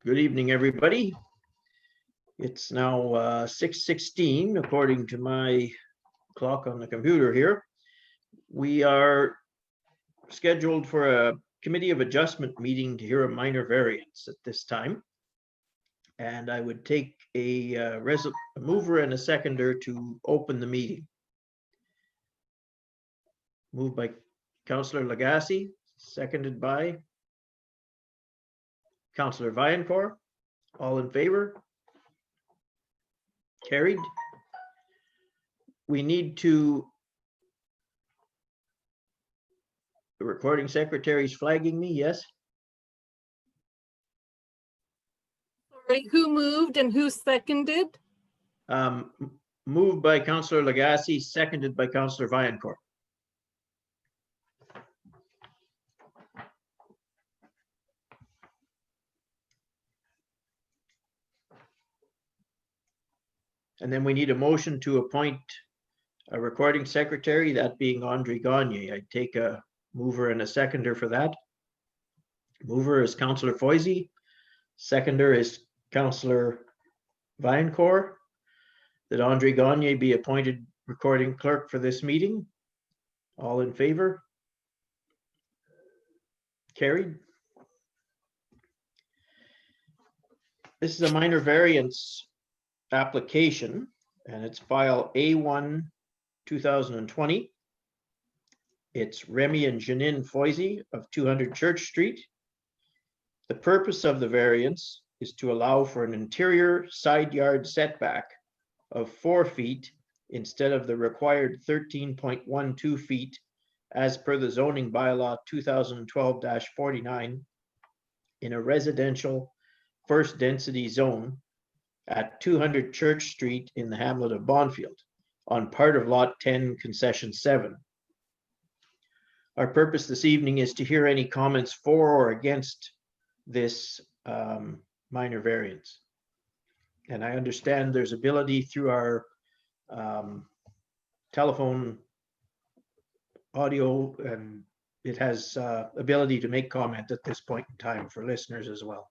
Good evening, everybody. It's now 6:16 according to my clock on the computer here. We are scheduled for a Committee of Adjustment meeting to hear a minor variance at this time. And I would take a mover and a seconder to open the meeting. Moved by Councillor Lagasse, seconded by Councillor Francoeur. All in favor? Carried. We need to, the recording secretary's flagging me, yes? Sorry, who moved and who seconded? Moved by Councillor Lagasse, seconded by Councillor Francoeur. And then we need a motion to appoint a recording secretary, that being Andre Gagne. I'd take a mover and a seconder for that. Mover is Councillor Foisy. Seconder is Councillor Francoeur. That Andre Gagne be appointed recording clerk for this meeting. All in favor? Carried. This is a minor variance application, and it's file A1 2020. It's Remy and Janine Foisy of 200 Church Street. The purpose of the variance is to allow for an interior side yard setback of 4 feet instead of the required 13.12 feet as per the zoning bylaw 2012-49 in a residential first density zone at 200 Church Street in the hamlet of Bonfield on part of lot 10 concession 7. Our purpose this evening is to hear any comments for or against this minor variance. And I understand there's ability through our telephone audio, and it has ability to make comment at this point in time for listeners as well.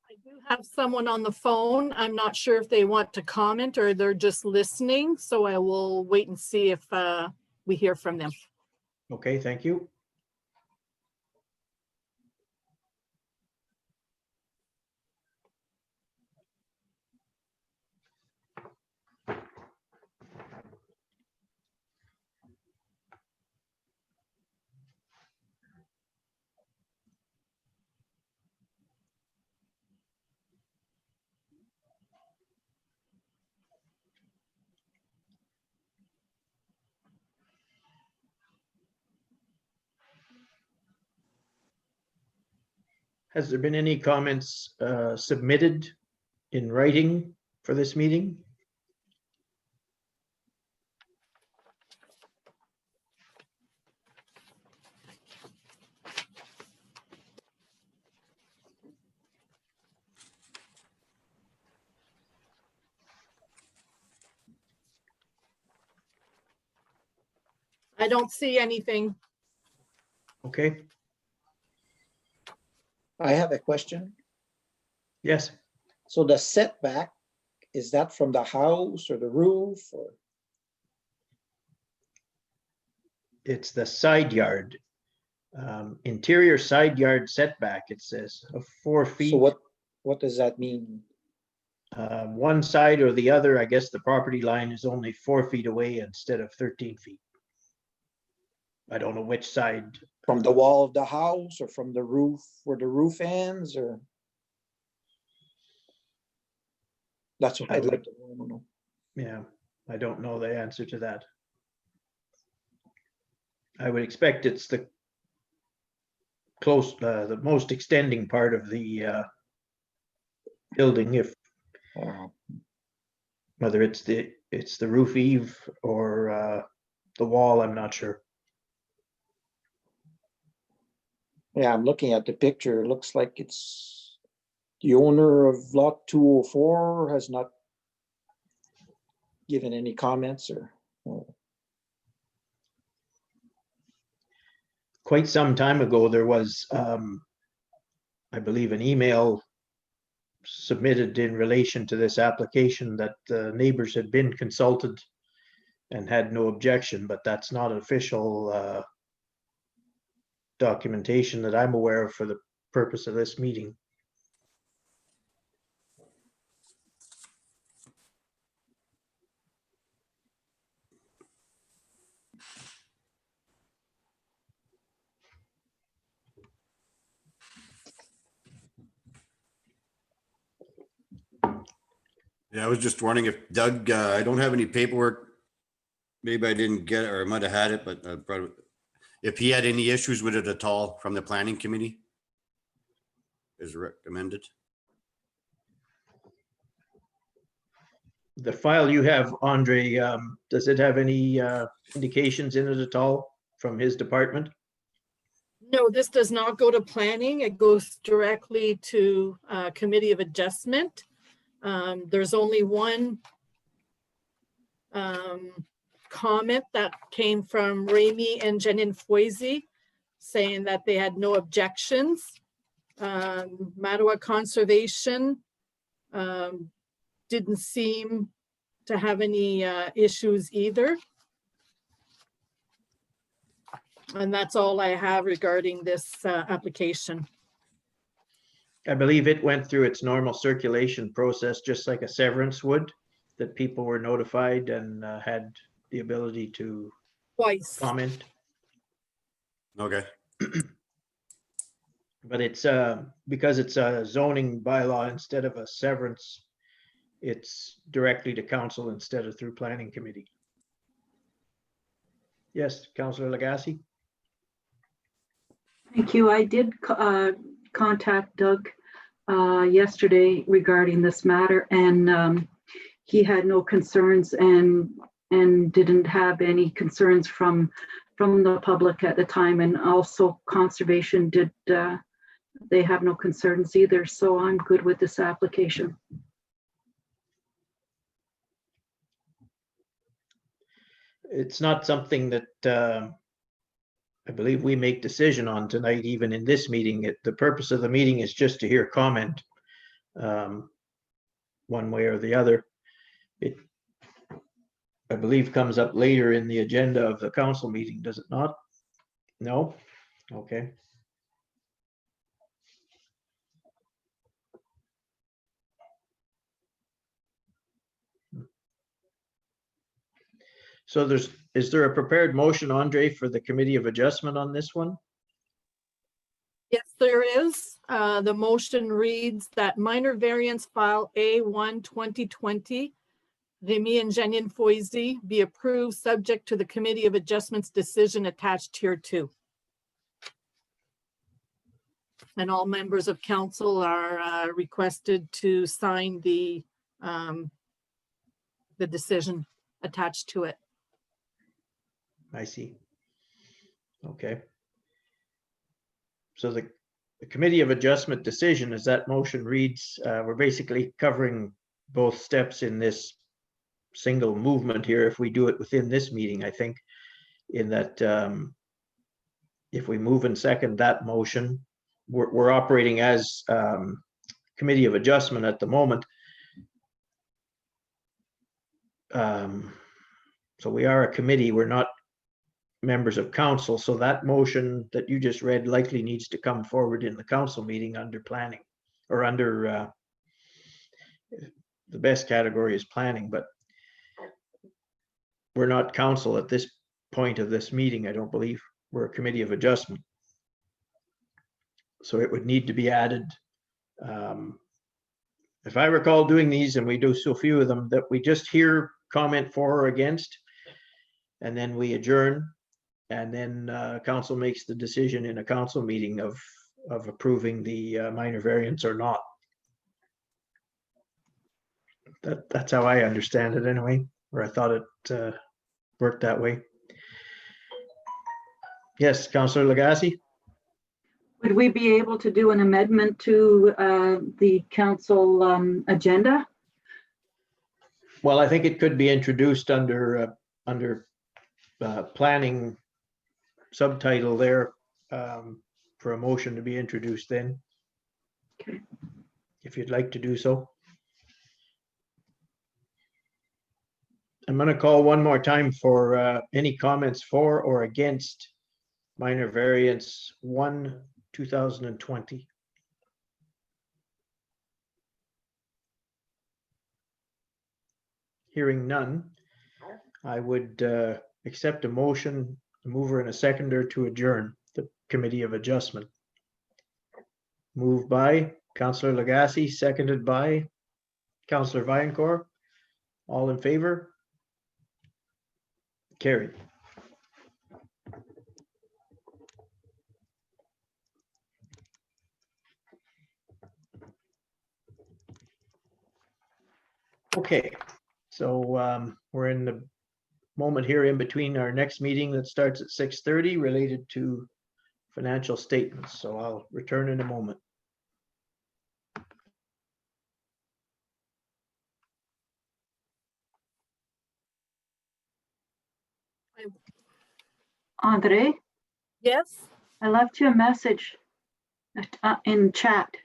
I do have someone on the phone. I'm not sure if they want to comment or they're just listening, so I will wait and see if we hear from them. Okay, thank you. Has there been any comments submitted in writing for this meeting? I don't see anything. Okay, I have a question. yes. So the setback, is that from the house or the roof or? It's the side yard, interior side yard setback, it says, of 4 feet. So what does that mean? One side or the other, I guess the property line is only 4 feet away instead of 13 feet. I don't know which side. From the wall of the house or from the roof where the roof ends, or? That's what I'd like to know. Yeah, I don't know the answer to that. I would expect it's the most extending part of the building, if whether it's the roof eave or the wall, I'm not sure. Yeah, I'm looking at the picture. It looks like it's the owner of lot 204 has not given any comments or. Quite some time ago, there was I believe, an email submitted in relation to this application that the neighbors had been consulted and had no objection, but that's not official documentation that I'm aware of for the purpose of this meeting. Yeah, I was just wondering if Doug, I don't have any paperwork. Maybe I didn't get it, or I might have had it, but if he had any issues with it at all from the planning committee, is recommended. The file you have, Andre, does it have any indications in it at all from his department? No, this does not go to planning. It goes directly to Committee of Adjustment. There's only one comment that came from Remy and Janine Foisy saying that they had no objections. Mattawa Conservation didn't seem to have any issues either. And that's all I have regarding this application. I believe it went through its normal circulation process, just like a severance would, that people were notified and had the ability to Twice. comment. Okay. But it's because it's a zoning bylaw instead of a severance, it's directly to council instead of through planning committee. Yes, Councillor Lagasse. Thank you. I did contact Doug yesterday regarding this matter, and he had no concerns and didn't have any concerns from the public at the time, and also conservation did. They have no concerns either, so I'm good with this application. It's not something that I believe we make decision on tonight, even in this meeting. The purpose of the meeting is just to hear comment one way or the other. It, I believe, comes up later in the agenda of the council meeting, does it not? No? Okay. So is there a prepared motion, Andre, for the Committee of Adjustment on this one? Yes, there is. The motion reads that minor variance file A1 2020, Remy and Janine Foisy, be approved subject to the Committee of Adjustments decision attached here too. And all members of council are requested to sign the decision attached to it. I see. Okay. So the Committee of Adjustment decision, as that motion reads, we're basically covering both steps in this single movement here, if we do it within this meeting, I think, in that if we move and second that motion, we're operating as Committee of Adjustment at the moment. So we are a committee, we're not members of council, so that motion that you just read likely needs to come forward in the council meeting under planning, or under the best category is planning, but we're not council at this point of this meeting, I don't believe. We're a Committee of Adjustment. So it would need to be added. If I recall doing these, and we do so few of them, that we just hear comment for or against, and then we adjourn, and then council makes the decision in a council meeting of approving the minor variance or not. That's how I understand it anyway, or I thought it worked that way. Yes, Councillor Lagasse. Would we be able to do an amendment to the council agenda? Well, I think it could be introduced under planning subtitle there for a motion to be introduced then. Okay. If you'd like to do so. I'm going to call one more time for any comments for or against minor variance 1, 2020. Hearing none, I would accept a motion, a mover and a seconder to adjourn the Committee of Adjustment. Moved by Councillor Legacy, seconded by Councillor Viancore. All in favor? Carried. Okay, so we're in the moment here in between our next meeting that starts at 6:30 related to financial statements. So I'll return in a moment. Andre, Yes? I left you a message in chat.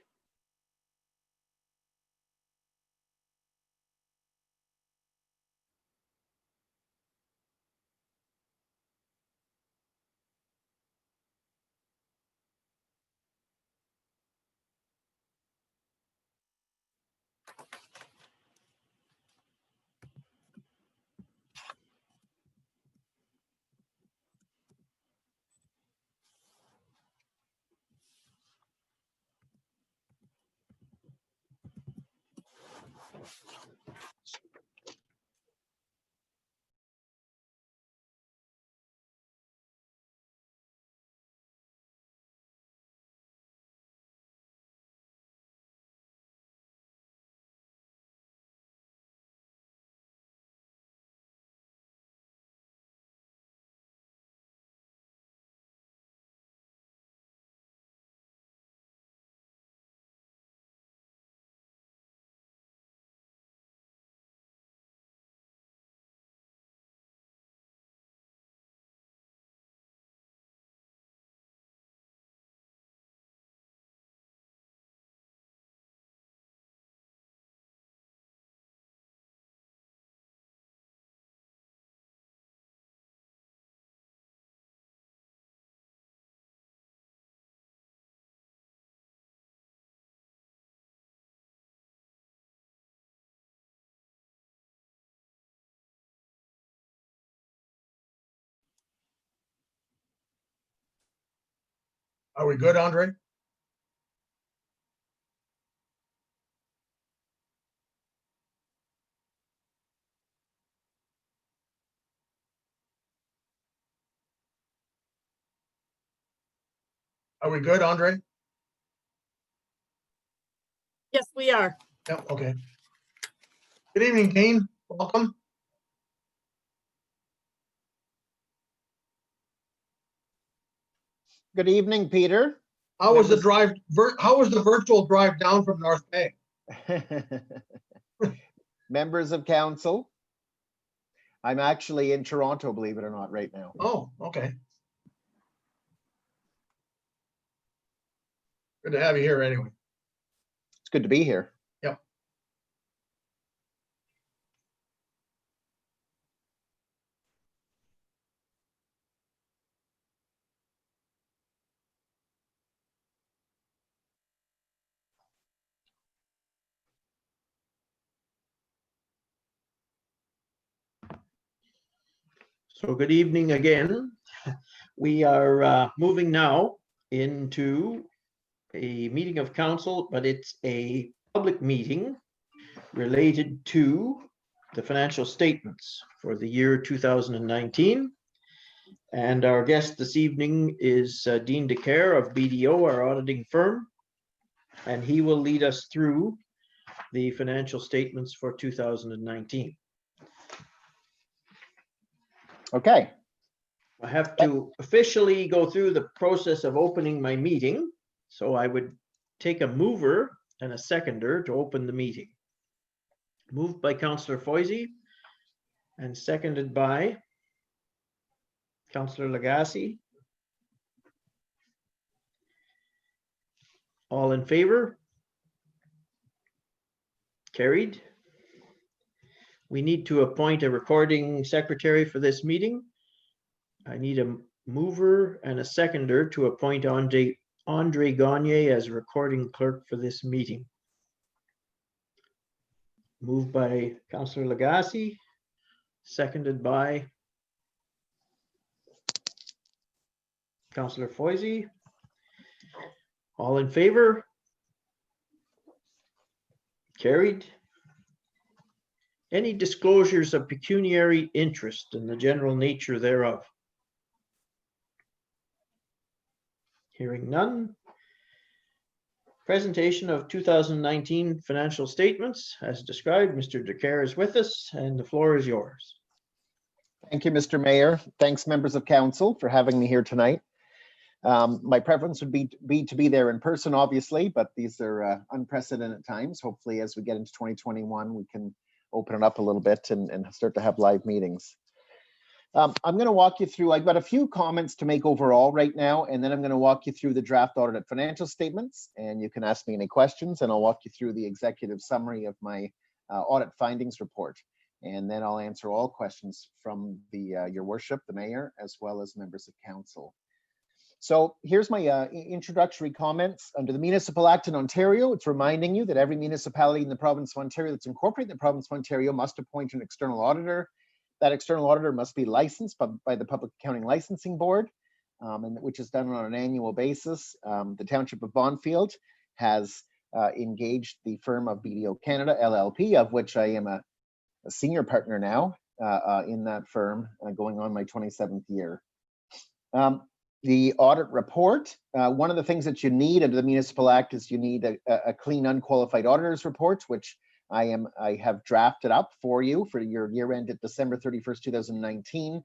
Are we good, Andre? Are we good, Andre? Yes, we are. Yep, okay. Good evening, Kane. Welcome. Good evening, Peter. How was the drive, how was the virtual drive down from North Bay? Members of council. I'm actually in Toronto, believe it or not, right now. Oh, okay. Good to have you here anyway. It's good to be here. Yep. So good evening again. We are moving now into a meeting of council, but it's a public meeting related to the financial statements for the year 2019. And our guest this evening is Dean DeCare of BDO, our auditing firm, and he will lead us through the financial statements for 2019. Okay. I have to officially go through the process of opening my meeting. So I would take a mover and a seconder to open the meeting. Moved by Councillor Foisey and seconded by Councillor Legacy. All in favor? Carried. We need to appoint a recording secretary for this meeting. I need a mover and a seconder to appoint Andre Gagne as recording clerk for this meeting. Moved by Councillor Lagasse, seconded by Councillor Foisey. All in favor? Carried. Any disclosures of pecuniary interest and the general nature thereof? Hearing none. Presentation of 2019 financial statements as described. Mr. Decaire is with us and the floor is yours. Thank you, Mr. Mayor. Thanks, members of council, for having me here tonight. My preference would be to be there in person, obviously, but these are unprecedented times. Hopefully, as we get into 2021, we can open it up a little bit and start to have live meetings. I'm going to walk you through, I've got a few comments to make overall right now, and then I'm going to walk you through the draft audited financial statements, and you can ask me any questions, and I'll walk you through the executive summary of my audit findings report. And then I'll answer all questions from your worship, the mayor, as well as members of council. So here's my introductory comments. Under the Municipal Act in Ontario, it's reminding you that every municipality in the province of Ontario that's incorporated in the province of Ontario must appoint an external auditor. That external auditor must be licensed by the Public Accounting Licensing Board, which is done on an annual basis. The Township of Bonfield has engaged the firm of BDO Canada LLP, of which I am a senior partner now in that firm, going on my 27th year. The audit report, one of the things that you need under the Municipal Act is you need a clean unqualified auditor's report, which I have drafted up for you for your year end at December 31st, 2019.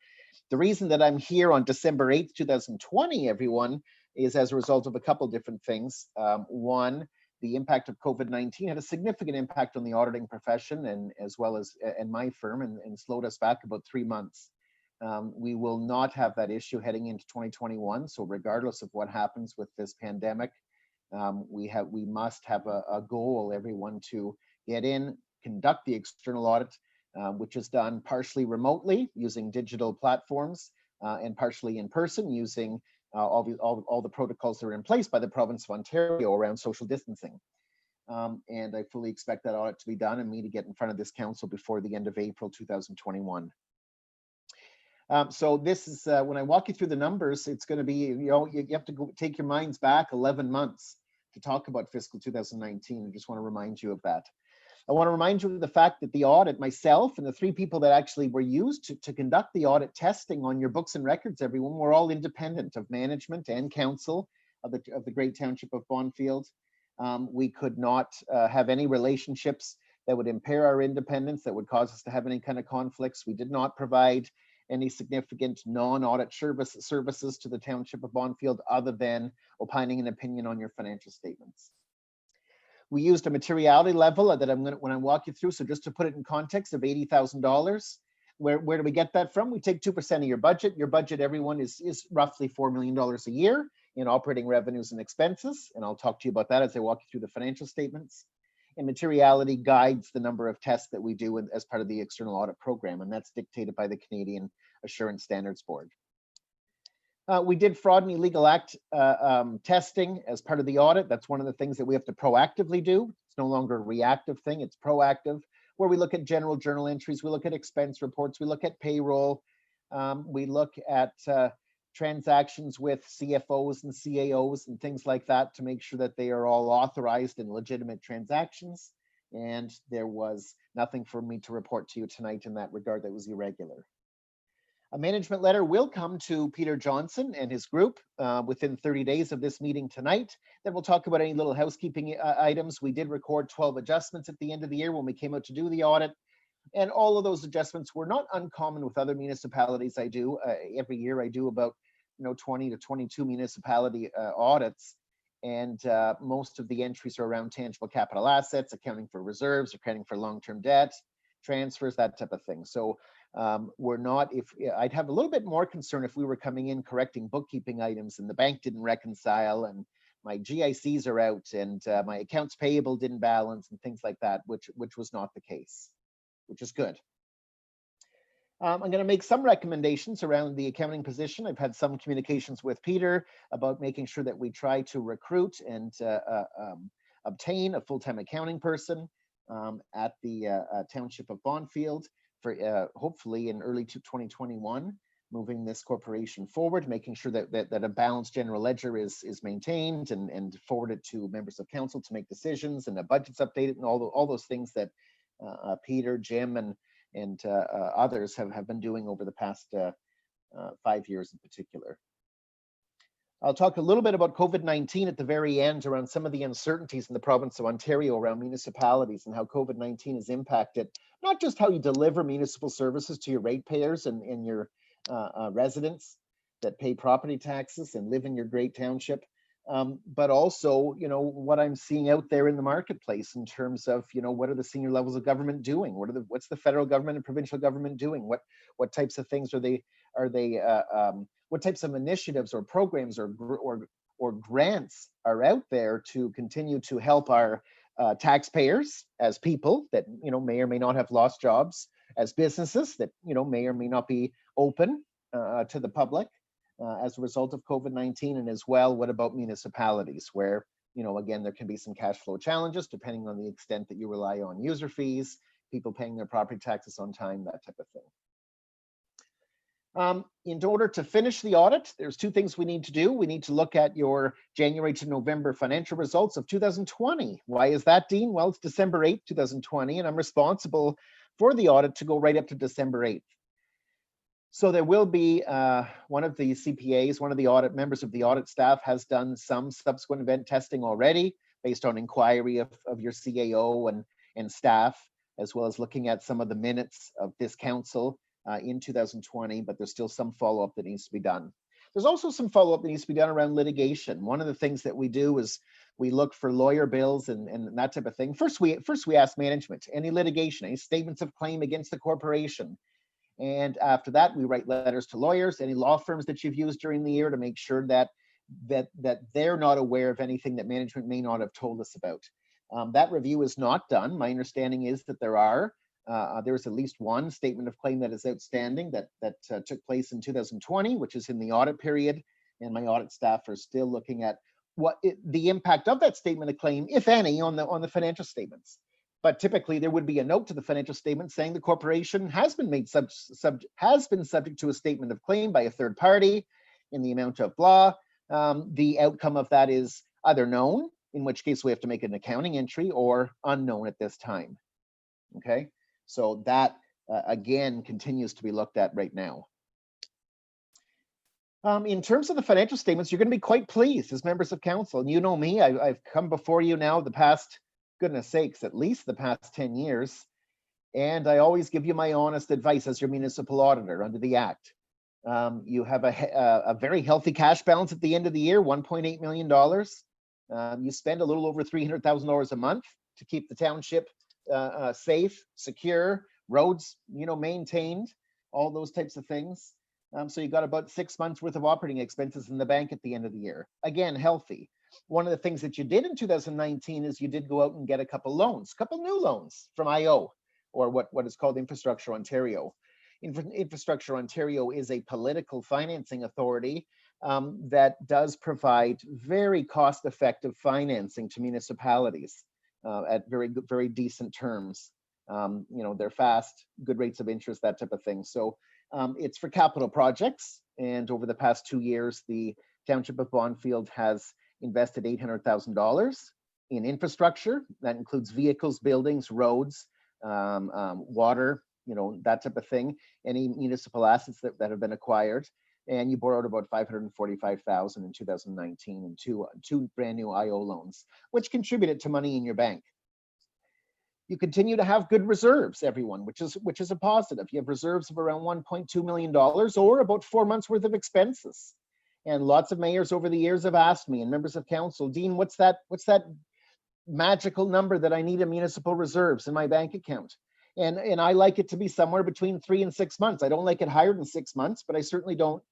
The reason that I'm here on December 8th, 2020, everyone, is as a result of a couple different things. One, the impact of COVID-19 had a significant impact on the auditing profession and as well as my firm and slowed us back about 3 months. We will not have that issue heading into 2021. So regardless of what happens with this pandemic, we must have a goal, everyone, to get in, conduct the external audit, which is done partially remotely using digital platforms and partially in person using all the protocols that are in place by the province of Ontario around social distancing. And I fully expect that audit to be done and me to get in front of this council before the end of April 2021. So this is when I walk you through the numbers, it's going to be, you have to take your minds back 11 months to talk about fiscal 2019. I just want to remind you of that. I want to remind you of the fact that the audit, myself and the 3 people that actually were used to conduct the audit testing on your books and records, everyone, were all independent of management and council of the great township of Bonfield. We could not have any relationships that would impair our independence, that would cause us to have any kind of conflicts. We did not provide any significant non-audit services to the township of Bonfield other than opining an opinion on your financial statements. We used a materiality level that when I walk you through, so just to put it in context, of $80,000. Where do we get that from? We take 2% of your budget. Your budget, everyone, is roughly $4 million a year in operating revenues and expenses. And I'll talk to you about that as I walk you through the financial statements. And materiality guides the number of tests that we do as part of the external audit program, and that's dictated by the Canadian Assurance Standards Board. We did fraud and illegal act testing as part of the audit. That's one of the things that we have to proactively do. It's no longer a reactive thing, it's proactive, where we look at general journal entries, we look at expense reports, we look at payroll, we look at transactions with CFOs and CAOs and things like that to make sure that they are all authorized and legitimate transactions. And there was nothing for me to report to you tonight in that regard that was irregular. A management letter will come to Peter Johnson and his group within 30 days of this meeting tonight. Then we'll talk about any little housekeeping items. We did record 12 adjustments at the end of the year when we came out to do the audit. And all of those adjustments were not uncommon with other municipalities I do. Every year I do about 20 to 22 municipality audits. And most of the entries are around tangible capital assets, accounting for reserves, accounting for long-term debt, transfers, that type of thing. So we're not, I'd have a little bit more concern if we were coming in correcting bookkeeping items and the bank didn't reconcile and my GICs are out, and my accounts payable didn't balance, and things like that, which was not the case, which is good. I'm going to make some recommendations around the accounting position. I've had some communications with Peter about making sure that we try to recruit and obtain a full-time accounting person at the Township of Bonfield for hopefully in early 2021, moving this corporation forward, making sure that a balanced general ledger is maintained and forwarded to members of council to make decisions, and the budget's updated, and all those things that Peter, Jim, and others have been doing over the past 5 years in particular. I'll talk a little bit about COVID-19 at the very end, around some of the uncertainties in the province of Ontario around municipalities and how COVID-19 has impacted not just how you deliver municipal services to your ratepayers and your residents that pay property taxes and live in your great township, but also, what I'm seeing out there in the marketplace in terms of, what are the senior levels of government doing? What's the federal government and provincial government doing? What types of things are they what types of initiatives or programs or grants are out there to continue to help our taxpayers as people that, may or may not have lost jobs, as businesses that, may or may not be open to the public as a result of COVID-19, and as well, what about municipalities where, again, there can be some cash flow challenges depending on the extent that you rely on user fees, people paying their property taxes on time, that type of thing. In order to finish the audit, there's two things we need to do. We need to look at your January to November financial results of 2020. Why is that, Dean? Well, it's December 8th, 2020, and I'm responsible for the audit to go right up to December 8th. So there will be one of the CPAs, one of the audit members of the audit staff has done some subsequent event testing already based on inquiry of your CAO and staff, as well as looking at some of the minutes of this council in 2020, but there's still some follow-up that needs to be done. There's also some follow-up that needs to be done around litigation. One of the things that we do is we look for lawyer bills and that type of thing. First we ask management, any litigation, any statements of claim against the corporation. And after that, we write letters to lawyers, any law firms that you've used during the year, to make sure that they're not aware of anything that management may not have told us about. That review is not done. My understanding is that there's at least one statement of claim that is outstanding that took place in 2020, which is in the audit period, and my audit staff are still looking at the impact of that statement of claim, if any, on the financial statements. But typically there would be a note to the financial statement saying the corporation has been subject to a statement of claim by a third party in the amount of blah. The outcome of that is either known, in which case we have to make an accounting entry, or unknown at this time. Okay, so that again continues to be looked at right now. In terms of the financial statements, you're going to be quite pleased as members of council. And you know me, I've come before you now the past, goodness sakes, at least the past 10 years. And I always give you my honest advice as your municipal auditor under the Act. You have a very healthy cash balance at the end of the year, $1.8 million. You spend a little over $300,000 a month to keep the township safe, secure, roads, maintained, all those types of things. So you got about 6 months worth of operating expenses in the bank at the end of the year. Again, healthy. One of the things that you did in 2019 is you did go out and get a couple new loans from IO, or what is called Infrastructure Ontario. Infrastructure Ontario is a political financing authority that does provide very cost-effective financing to municipalities at very, very decent terms. They're fast, good rates of interest, that type of thing. So it's for capital projects. And over the past 2 years, the Township of Bonfield has invested $800,000 in infrastructure. That includes vehicles, buildings, roads, water, that type of thing, any municipal assets that have been acquired. And you borrowed about $545,000 in 2019 and two brand new IO loans, which contributed to money in your bank. You continue to have good reserves, everyone, which is a positive. You have reserves of around $1.2 million, or about 4 months worth of expenses. And lots of mayors over the years have asked me, and members of council, Dean, what's that magical number that I need in municipal reserves in my bank account? And I like it to be somewhere between 3 and 6 months. I don't like it higher than 6 months, but I certainly don't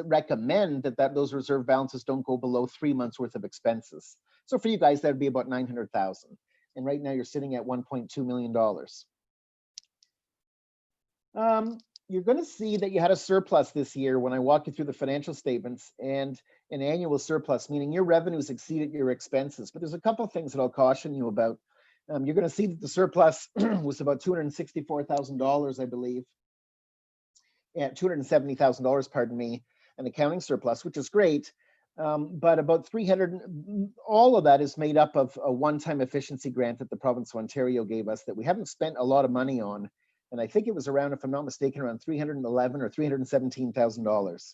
recommend that those reserve balances don't go below 3 months worth of expenses. So for you guys, that would be about 900,000. And right now you're sitting at $1.2 million. You're going to see that you had a surplus this year when I walk you through the financial statements, and an annual surplus, meaning your revenues exceeded your expenses. But there's a couple of things that I'll caution you about. You're going to see that the surplus was about $264,000, I believe. Yeah, $270,000, pardon me, an accounting surplus, which is great. But about 300, all of that is made up of a one-time efficiency grant that the province of Ontario gave us that we haven't spent a lot of money on. And I think it was around, if I'm not mistaken, around $311,000 or $317,000.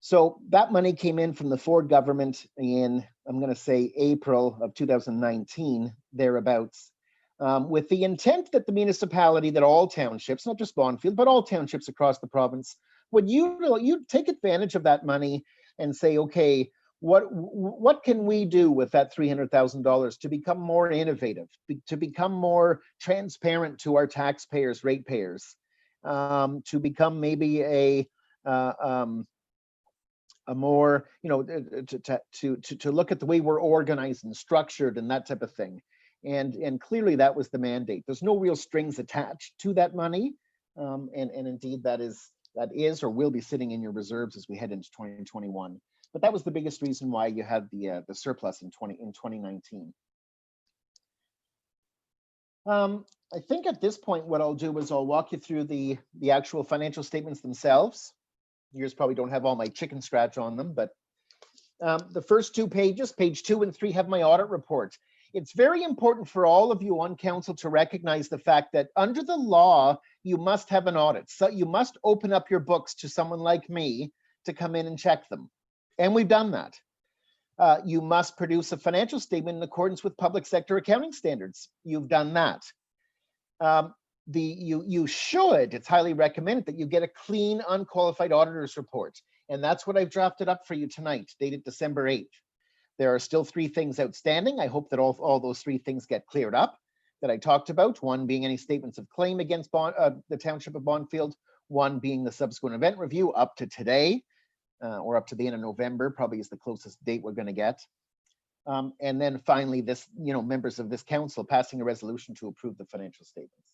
So that money came in from the Ford government in, I'm going to say, April of 2019, thereabouts, with the intent that the municipality, that all townships, not just Bonfield, but all townships across the province, would you take advantage of that money and say, okay, what can we do with that $300,000 to become more innovative, to become more transparent to our taxpayers, ratepayers, to become maybe a more, to look at the way we're organized and structured and that type of thing. And clearly that was the mandate. There's no real strings attached to that money. And indeed that is or will be sitting in your reserves as we head into 2021. But that was the biggest reason why you had the surplus in 2019. I think at this point, what I'll do is I'll walk you through the actual financial statements themselves. Yours probably don't have all my chicken scratch on them, but the first 2 pages, page 2 and 3, have my audit report. It's very important for all of you on council to recognize the fact that under the law, you must have an audit. So you must open up your books to someone like me to come in and check them. And we've done that. You must produce a financial statement in accordance with public sector accounting standards. You've done that. You should, it's highly recommended that you get a clean, unqualified auditor's report. And that's what I've drafted up for you tonight, dated December 8th. There are still 3 things outstanding. I hope that all those 3 things get cleared up that I talked about. One being any statements of claim against the Township of Bonfield. One being the subsequent event review up to today, or up to the end of November, probably is the closest date we're going to get. And then finally, this, members of this council passing a resolution to approve the financial statements.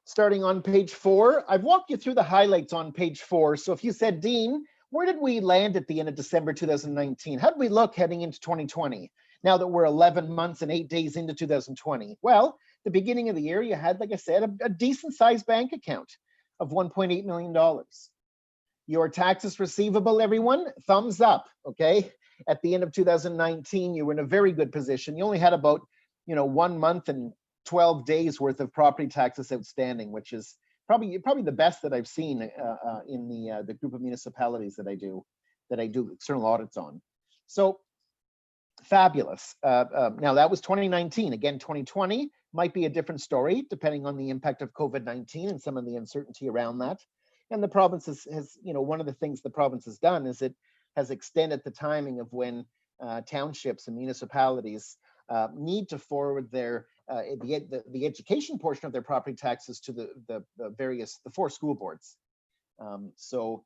Starting on page 4, I've walked you through the highlights on page 4. So if you said, Dean, where did we land at the end of December 2019? How did we look heading into 2020? Now that we're 11 months and 8 days into 2020? Well, the beginning of the year, you had, like I said, a decent sized bank account of $1.8 million. Your taxes receivable, everyone, thumbs up, okay? At the end of 2019, you were in a very good position. You only had about, 1 month and 12 days worth of property taxes outstanding, which is probably the best that I've seen in the group of municipalities that I do external audits on. So fabulous. Now that was 2019. Again, 2020 might be a different story depending on the impact of COVID-19 and some of the uncertainty around that. And the province has one of the things the province has done is it has extended the timing of when townships and municipalities need to forward their the education portion of their property taxes to the 4 school boards. So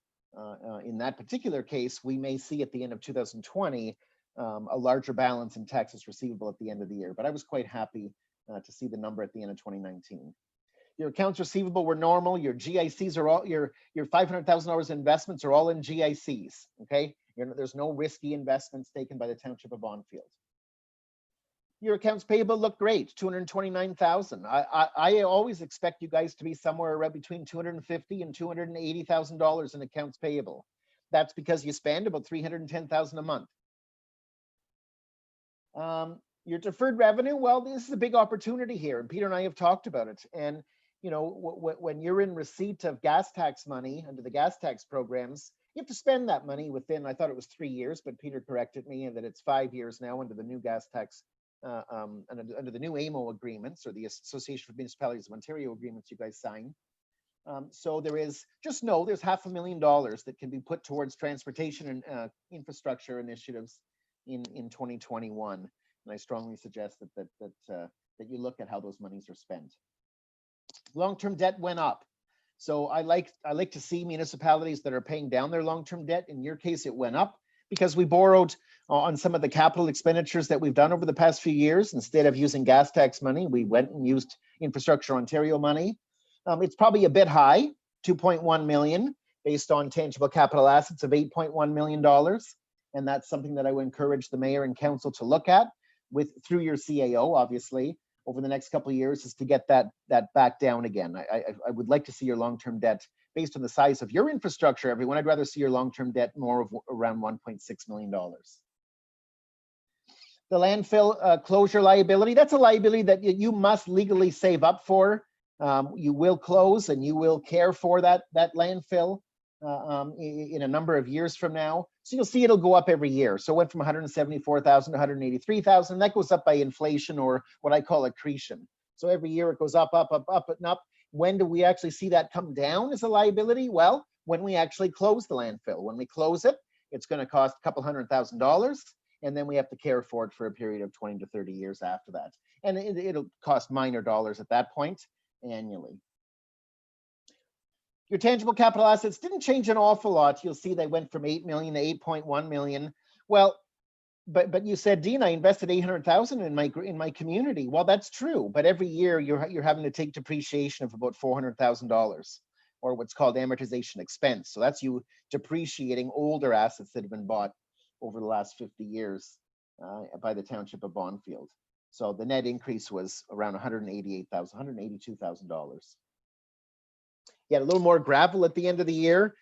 in that particular case, we may see at the end of 2020 a larger balance in taxes receivable at the end of the year. But I was quite happy to see the number at the end of 2019. Your accounts receivable were normal. Your GICs are all your $500,000 investments are all in GICs. Okay, there's no risky investments taken by the Township of Bonfield. Your accounts payable look great, $229,000. I always expect you guys to be somewhere around between $250,000 and $280,000 in accounts payable. That's because you spend about $310,000 a month. Your deferred revenue, well, this is a big opportunity here, and Peter and I have talked about it. And when you're in receipt of gas tax money under the gas tax programs, you have to spend that money within, I thought it was 3 years, but Peter corrected me that it's 5 years now under the new gas tax, under the new AMO agreements, or the Association of Municipalities of Ontario agreements you guys signed. So there's $500,000 that can be put towards transportation and infrastructure initiatives in 2021. And I strongly suggest that you look at how those monies are spent. Long-term debt went up. So I like to see municipalities that are paying down their long-term debt. In your case, it went up because we borrowed on some of the capital expenditures that we've done over the past few years. Instead of using gas tax money, we went and used Infrastructure Ontario money. It's probably a bit high, 2.1 million, based on tangible capital assets of $8.1 million. And that's something that I would encourage the mayor and council to look at through your CAO, obviously, over the next couple of years, is to get that back down again. I would like to see your long-term debt based on the size of your infrastructure, everyone. I'd rather see your long-term debt more of around $1.6 million. The landfill closure liability, that's a liability that you must legally save up for. You will close and you will care for that landfill in a number of years from now. So you'll see it'll go up every year. So it went from 174,000 to 183,000. That goes up by inflation, or what I call accretion. So every year it goes up, up, up, up, and up. When do we actually see that come down as a liability? Well, when we actually close the landfill. When we close it, it's going to cost a couple $100,000, and then we have to care for it for a period of 20 to 30 years after that. And it'll cost minor dollars at that point annually. Your tangible capital assets didn't change an awful lot. You'll see they went from 8 million to 8.1 million. Well, but you said, Dean, I invested 800,000 in my community. Well, that's true, but every year you're having to take depreciation of about $400,000, or what's called amortization expense. So that's you depreciating older assets that have been bought over the last 50 years by the Township of Bonfield. So the net increase was around $182,000. You had a little more gravel at the end of the year,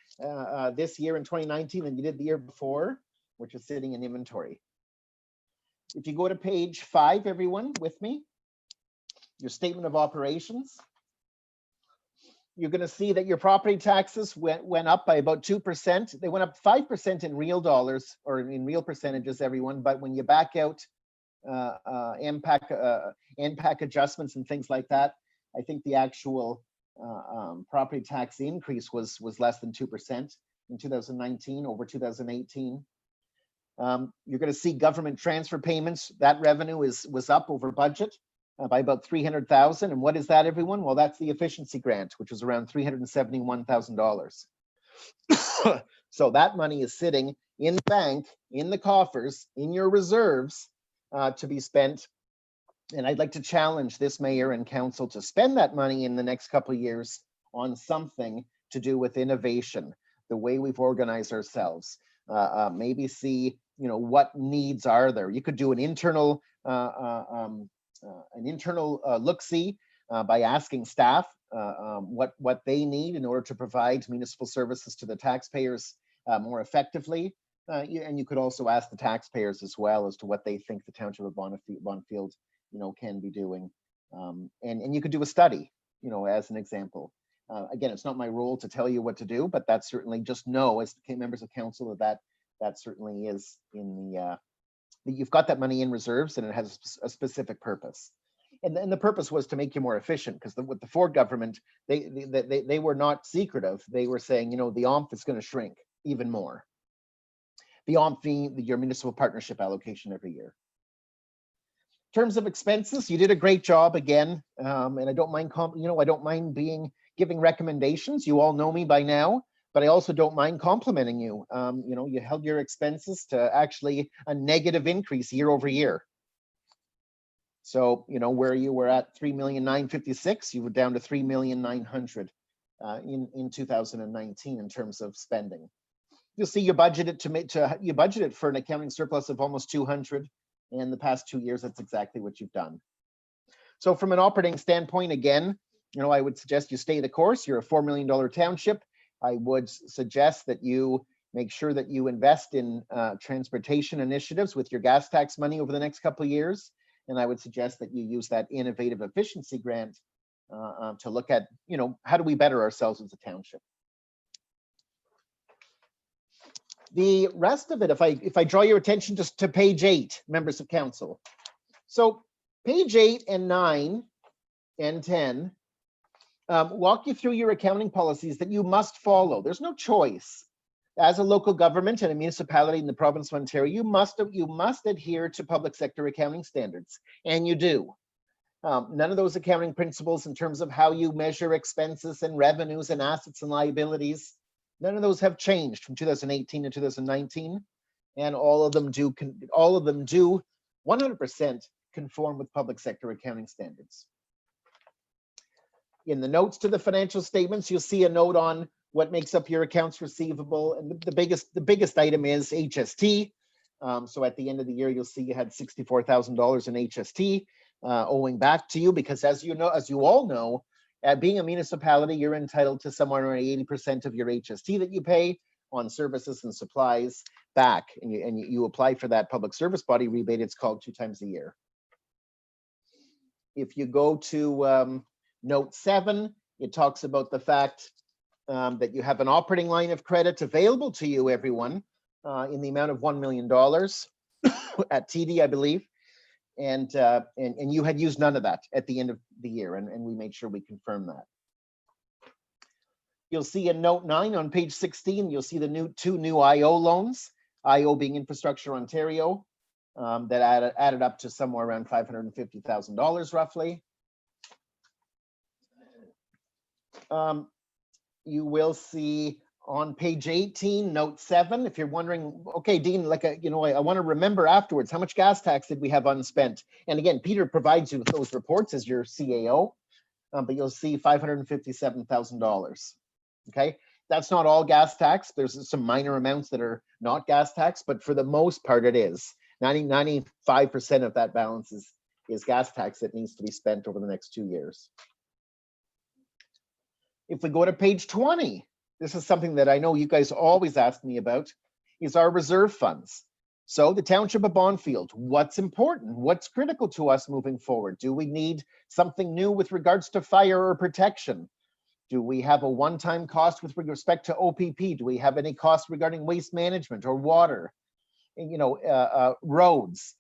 this year in 2019 than you did the year before, which is sitting in inventory. If you go to page 5, everyone with me, your statement of operations, you're going to see that your property taxes went up by about 2%. They went up 5% in real dollars, or in real percentages, everyone. But when you back out NPAC adjustments and things like that, I think the actual property tax increase was less than 2% in 2019 over 2018. You're going to see government transfer payments. That revenue was up over budget by about 300,000. And what is that, everyone? Well, that's the efficiency grant, which was around $371,000. So that money is sitting in the bank, in the coffers, in your reserves to be spent. And I'd like to challenge this mayor and council to spend that money in the next couple of years on something to do with innovation, the way we've organized ourselves. Maybe see, what needs are there. You could do an internal look-see by asking staff what they need in order to provide municipal services to the taxpayers more effectively. And you could also ask the taxpayers as well as to what they think the Township of Bonfield can be doing. And you could do a study, as an example. Again, it's not my role to tell you what to do, but that's certainly, just know as members of council that certainly is in the, you've got that money in reserves and it has a specific purpose. And the purpose was to make you more efficient, because with the Ford government, they were not secretive. They were saying, the OMF is going to shrink even more. The OMF being your municipal partnership allocation every year. In terms of expenses, you did a great job again, and I don't mind, I don't mind giving recommendations. You all know me by now, but I also don't mind complimenting you. You held your expenses to actually a negative increase year over year. So, where you were at 3,956,000, you were down to 3,900,000 in 2019 in terms of spending. You'll see you budgeted for an accounting surplus of almost 200. In the past 2 years, that's exactly what you've done. So from an operating standpoint, again, I would suggest you stay the course. You're a $4 million township. I would suggest that you make sure that you invest in transportation initiatives with your gas tax money over the next couple of years. And I would suggest that you use that innovative efficiency grant to look at, how do we better ourselves as a township? The rest of it, if I draw your attention just to page 8, members of council. So page 8 and 9 and 10 walk you through your accounting policies that you must follow. There's no choice. As a local government and a municipality in the province of Ontario, you must adhere to public sector accounting standards, and you do. None of those accounting principles in terms of how you measure expenses and revenues and assets and liabilities, none of those have changed from 2018 to 2019, and all of them do 100% conform with public sector accounting standards. In the notes to the financial statements, you'll see a note on what makes up your accounts receivable, and the biggest item is HST. So at the end of the year, you'll see you had $64,000 in HST owing back to you, because as you all know, being a municipality, you're entitled to somewhere around 80% of your HST that you pay on services and supplies back, and you apply for that public service body rebate. It's called 2 times a year. If you go to note 7, it talks about the fact that you have an operating line of credit available to you, everyone, in the amount of $1 million at TD, I believe. And you had used none of that at the end of the year, and we made sure we confirmed that. You'll see in note 9 on page 16, you'll see the two new IO loans, IO being Infrastructure Ontario, that added up to somewhere around $550,000 roughly. You will see on page 18, note 7, if you're wondering, okay, Dean, like, I want to remember afterwards, how much gas tax did we have unspent? And again, Peter provides you with those reports as your CAO, but you'll see $557,000. Okay, that's not all gas tax. There's some minor amounts that are not gas tax, but for the most part, it is. 95% of that balance is gas tax that needs to be spent over the next 2 years. If we go to page 20, this is something that I know you guys always ask me about, is our reserve funds. So the Township of Bonfield, what's important? What's critical to us moving forward? Do we need something new with regards to fire or protection? Do we have a one-time cost with respect to OPP? Do we have any costs regarding waste management or water? Roads,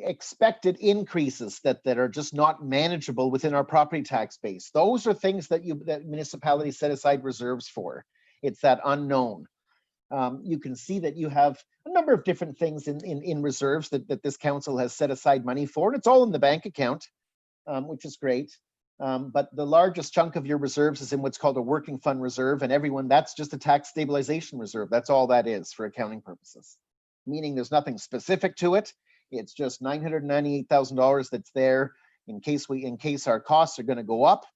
expected increases that are just not manageable within our property tax base. Those are things that municipalities set aside reserves for. It's that unknown. You can see that you have a number of different things in reserves that this council has set aside money for. It's all in the bank account, which is great. But the largest chunk of your reserves is in what's called a working fund reserve, and everyone, that's just a tax stabilization reserve. That's all that is for accounting purposes, meaning there's nothing specific to it. It's just $998,000 that's there in case our costs are going to go up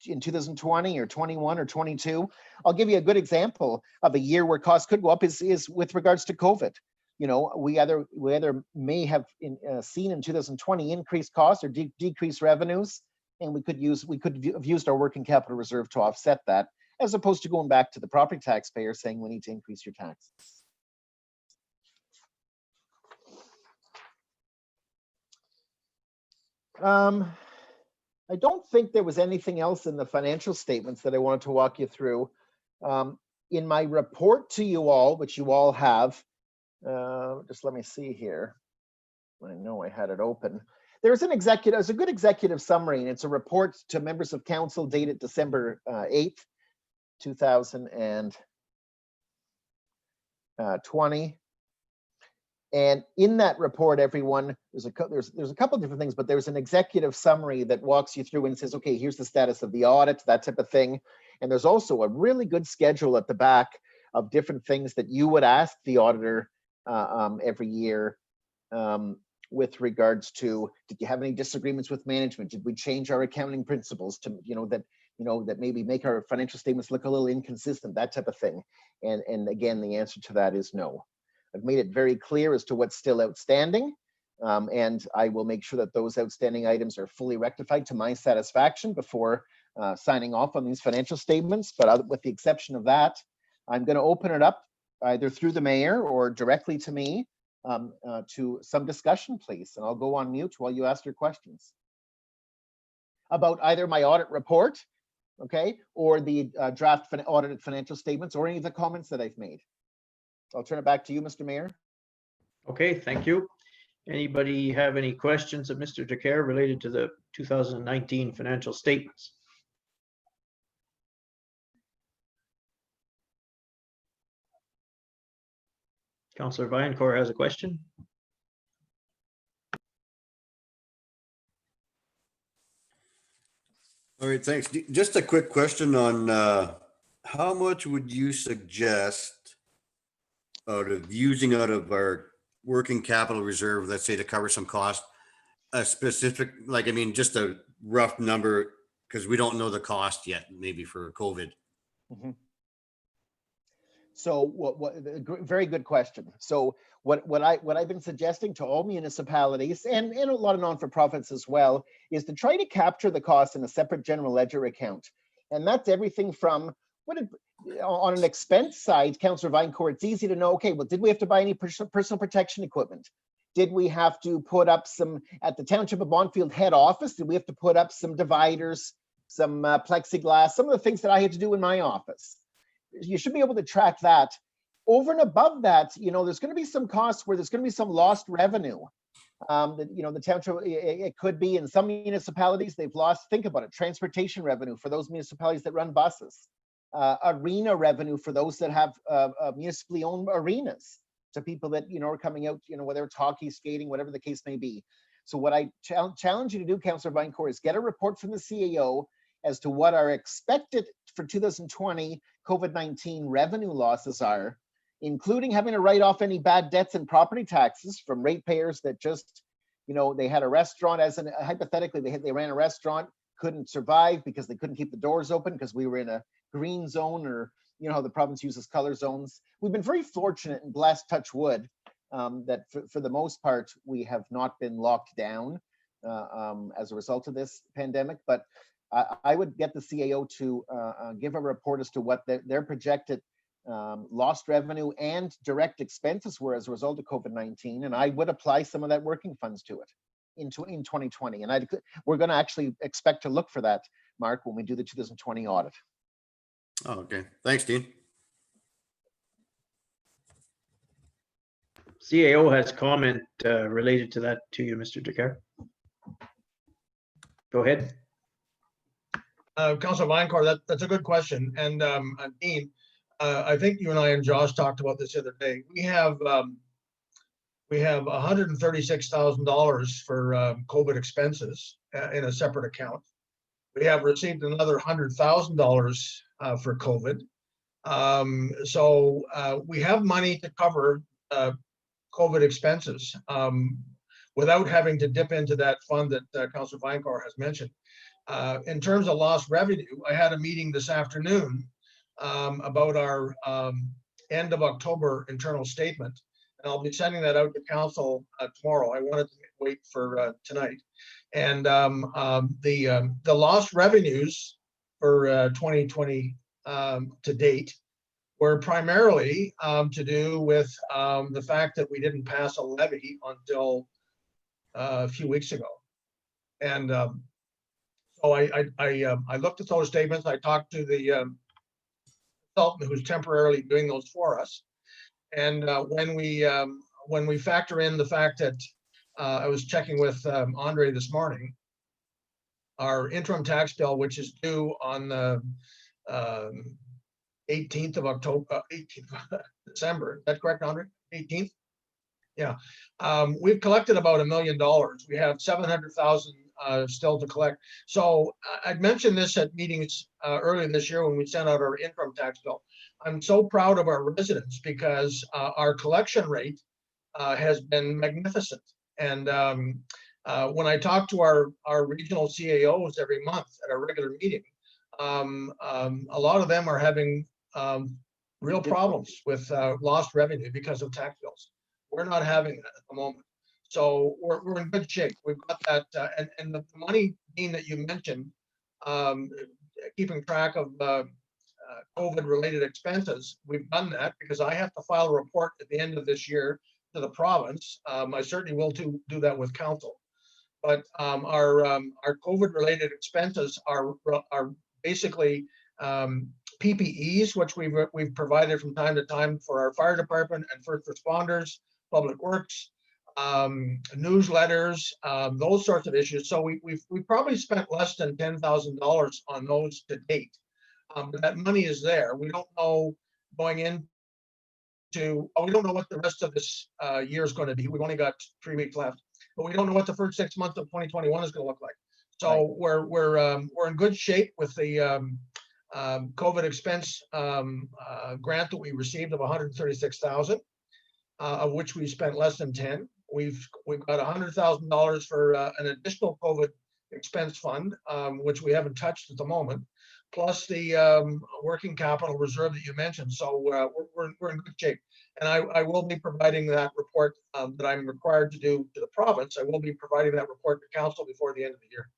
in 2020 or 21 or 22. I'll give you a good example of a year where costs could go up is with regards to COVID. We either may have seen in 2020 increased costs or decreased revenues, and we could have used our working capital reserve to offset that, as opposed to going back to the property taxpayer saying we need to increase your taxes. I don't think there was anything else in the financial statements that I wanted to walk you through. In my report to you all, which you all have, just let me see here. I know I had it open. There's a good executive summary, and it's a report to members of council dated December 8th, 2020. And in that report, everyone, there's a couple of different things, but there's an executive summary that walks you through and says, okay, here's the status of the audit, that type of thing. And there's also a really good schedule at the back of different things that you would ask the auditor every year with regards to, did you have any disagreements with management? Did we change our accounting principles to, that maybe make our financial statements look a little inconsistent, that type of thing. And again, the answer to that is no. I've made it very clear as to what's still outstanding, and I will make sure that those outstanding items are fully rectified to my satisfaction before signing off on these financial statements. But with the exception of that, I'm going to open it up either through the mayor or directly to me to some discussion, please. And I'll go on mute while you ask your questions about either my audit report, okay, or the draft audited financial statements, or any of the comments that I've made. I'll turn it back to you, Mr. Mayor. Okay, thank you. Anybody have any questions of Mr. Decaire related to the 2019 financial statements? Councillor Francoeur has a question. All right, thanks. Just a quick question on how much would you suggest out of our working capital reserve, let's say to cover some cost, a specific, like, I mean, just a rough number, because we don't know the cost yet, maybe for COVID. Mhm. So very good question. So what I've been suggesting to all municipalities and a lot of non-for-profits as well is to try to capture the cost in a separate general ledger account. And that's everything from on an expense side, Councillor Vincourt, it's easy to know, okay, well, did we have to buy any personal protection equipment? Did we have to put up some, at the Township of Bonfield head office, did we have to put up some dividers, some plexiglass, some of the things that I had to do in my office? You should be able to track that. Over and above that, there's going to be some costs where there's going to be some lost revenue. The township, it could be in some municipalities, they've lost, think about it, transportation revenue for those municipalities that run buses, arena revenue for those that have municipally owned arenas to people that, are coming out, whether it's hockey, skating, whatever the case may be. So what I challenge you to do, Councillor Vincourt, is get a report from the CAO as to what our expected for 2020 COVID-19 revenue losses are, including having to write off any bad debts and property taxes from ratepayers that just, they had a restaurant, hypothetically, they ran a restaurant, couldn't survive because they couldn't keep the doors open because we were in a green zone, or how the province uses color zones. We've been very fortunate and blessed, touch wood, that for the most part, we have not been locked down as a result of this pandemic. But I would get the CAO to give a report as to what their projected lost revenue and direct expenses were as a result of COVID-19, and I would apply some of that working funds to it in 2020. And we're going to actually expect to look for that, Mark, when we do the 2020 audit. Oh, okay. Thanks, Dean. CAO has comment related to that to you, Mr. Decker. Go ahead. Councilor Vincourt, that's a good question. And Dean, I think you and I and Josh talked about this the other day. We have $136,000 for COVID expenses in a separate account. We have received another $100,000 for COVID. So we have money to cover COVID expenses without having to dip into that fund that Councilor Vincourt has mentioned. In terms of lost revenue, I had a meeting this afternoon about our end of October internal statement, and I'll be sending that out to council tomorrow. I wanted to wait for tonight. And the lost revenues for 2020 to date were primarily to do with the fact that we didn't pass a levy until a few weeks ago. And so I looked at those statements. I talked to the consultant who's temporarily doing those for us. And when we factor in the fact that I was checking with Andre this morning, our interim tax bill, which is due on the 18th of October, 18th of December. Is that correct, Andre? 18th? Yeah. We've collected about $1 million. We have 700,000 still to collect. So I'd mentioned this at meetings earlier this year when we sent out our interim tax bill. I'm so proud of our residents because our collection rate has been magnificent. And when I talk to our regional CAOs every month at our regular meeting, a lot of them are having real problems with lost revenue because of tax bills. We're not having that at the moment. So we're in good shape. We've got that. And the money, Dean, that you mentioned, keeping track of COVID-related expenses, we've done that because I have to file a report at the end of this year to the province. I certainly will do that with council. But our COVID-related expenses are basically PPEs, which we've provided from time to time for our fire department and first responders, public works, newsletters, those sorts of issues. So we've probably spent less than $10,000 on those to date. But that money is there. We don't know going into, we don't know what the rest of this year is going to be. We've only got 3 weeks left, but we don't know what the first 6 months of 2021 is going to look like. So we're in good shape with the COVID expense grant that we received of 136,000, of which we spent less than 10. We've got $100,000 for an additional COVID expense fund, which we haven't touched at the moment, plus the working capital reserve that you mentioned. So we're in good shape. And I will be providing that report that I'm required to do to the province. I will be providing that report to council before the end of the year.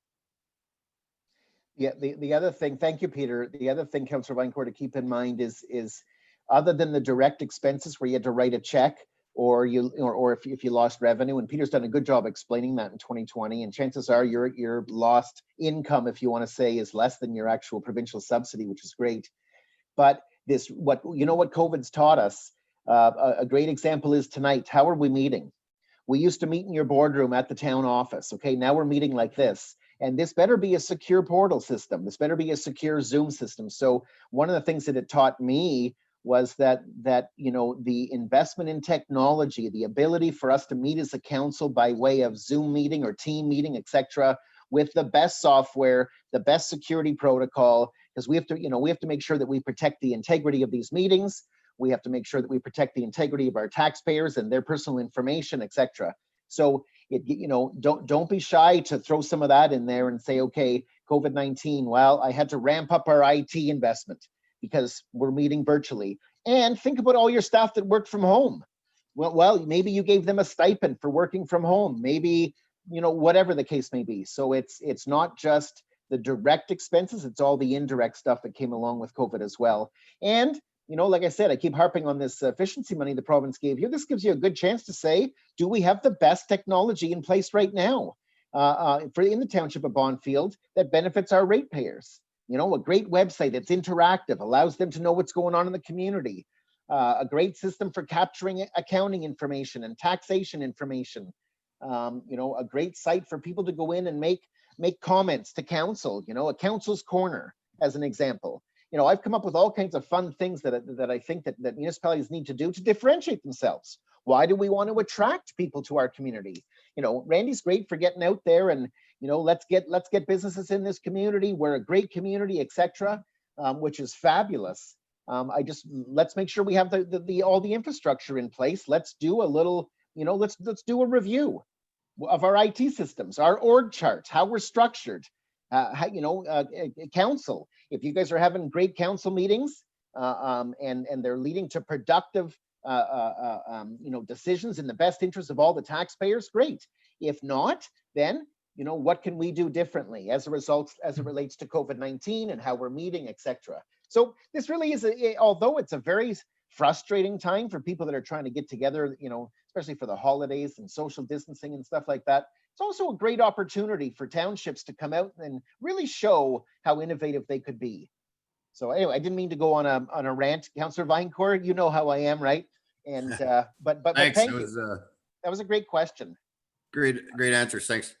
Yeah, the other thing, thank you, Peter. The other thing, Councillor Francoeur, to keep in mind is other than the direct expenses where you had to write a check or if you lost revenue, and Peter's done a good job explaining that in 2020, and chances are your lost income, if you want to say, is less than your actual provincial subsidy, which is great. But what COVID's taught us, a great example is tonight. How are we meeting? We used to meet in your boardroom at the town office. Okay, now we're meeting like this. And this better be a secure portal system. This better be a secure Zoom system. So one of the things that it taught me was that the investment in technology, the ability for us to meet as a council by way of Zoom meeting or team meeting, etc., with the best software, the best security protocol, because we have to make sure that we protect the integrity of these meetings. We have to make sure that we protect the integrity of our taxpayers and their personal information, etc. So don't be shy to throw some of that in there and say, okay, COVID-19, well, I had to ramp up our IT investment because we're meeting virtually. And think about all your staff that work from home. Well, maybe you gave them a stipend for working from home, maybe, whatever the case may be. So it's not just the direct expenses, it's all the indirect stuff that came along with COVID as well. And like I said, I keep harping on this efficiency money the province gave you. This gives you a good chance to say, do we have the best technology in place right now in the township of Bonfield that benefits our ratepayers? A great website that's interactive, allows them to know what's going on in the community. A great system for capturing accounting information and taxation information. A great site for people to go in and make comments to council, a council's corner as an example. I've come up with all kinds of fun things that I think that municipalities need to do to differentiate themselves. Why do we want to attract people to our community? Randy's great for getting out there and, let's get businesses in this community. We're a great community, etc., which is fabulous. Let's make sure we have all the infrastructure in place. Let's do a little, let's do a review of our IT systems, our org charts, how we're structured. Council, if you guys are having great council meetings and they're leading to productive decisions in the best interest of all the taxpayers, great. If not, then what can we do differently as it relates to COVID-19 and how we're meeting, etc. So this really is although it's a very frustrating time for people that are trying to get together, especially for the holidays and social distancing and stuff like that. It's also a great opportunity for townships to come out and really show how innovative they could be. So anyway, I didn't mean to go on a rant, Councillor Francoeur. You know how I am, right? And but Thanks. thank you. That was a great question. Great answers. Thanks.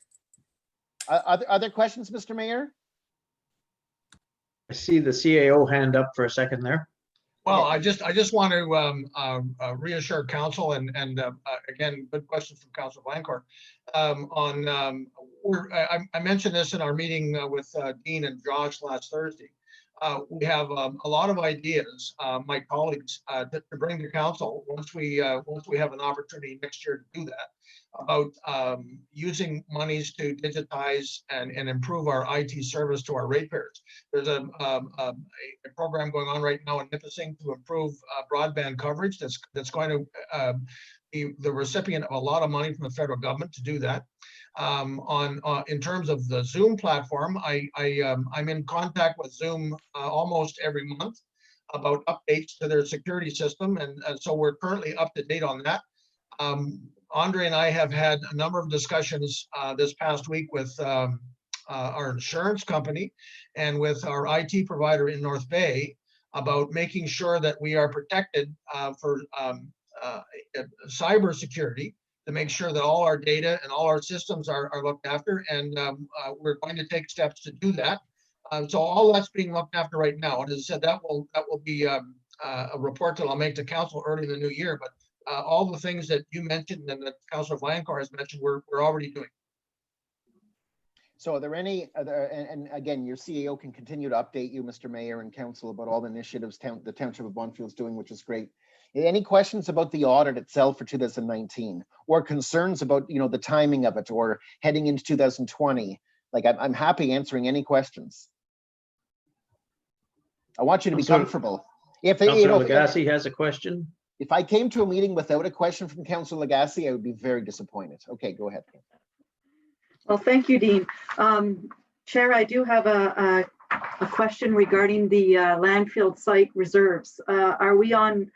Other questions, Mr. Mayor? I see the CAO hand up for a second there. Well, I just want to reassure council and again, good question from Councillor Francoeur. I mentioned this in our meeting with Dean and Josh last Thursday. We have a lot of ideas, my colleagues, to bring to council once we have an opportunity next year to do that, about using monies to digitize and improve our IT service to our ratepayers. There's a program going on right now in Nipissing to improve broadband coverage that's going to be the recipient of a lot of money from the federal government to do that. In terms of the Zoom platform, I'm in contact with Zoom almost every month about updates to their security system, and so we're currently up to date on that. Andre and I have had a number of discussions this past week with our insurance company and with our IT provider in North Bay about making sure that we are protected for cyber security, to make sure that all our data and all our systems are looked after, and we're going to take steps to do that. So all that's being looked after right now. And as I said, that will be a report that I'll make to council early in the new year. But all the things that you mentioned and that Councillor Francoeur has mentioned, we're already doing. So are there any other, and again, your CEO can continue to update you, Mr. Mayor and Council, about all the initiatives the Township of Bonfield's doing, which is great. Any questions about the audit itself for 2019, or concerns about, you know, the timing of it, or heading into 2020? Like, I'm happy answering any questions. I want you to be Councillor- comfortable. If you Councillor know, Lagasse has a question. if I came to a meeting without a question from Councillor Lagasse, I would be very disappointed. Okay, go ahead. Well, thank you, Dean. Chair, I do have a question regarding the landfill site reserves. Are we on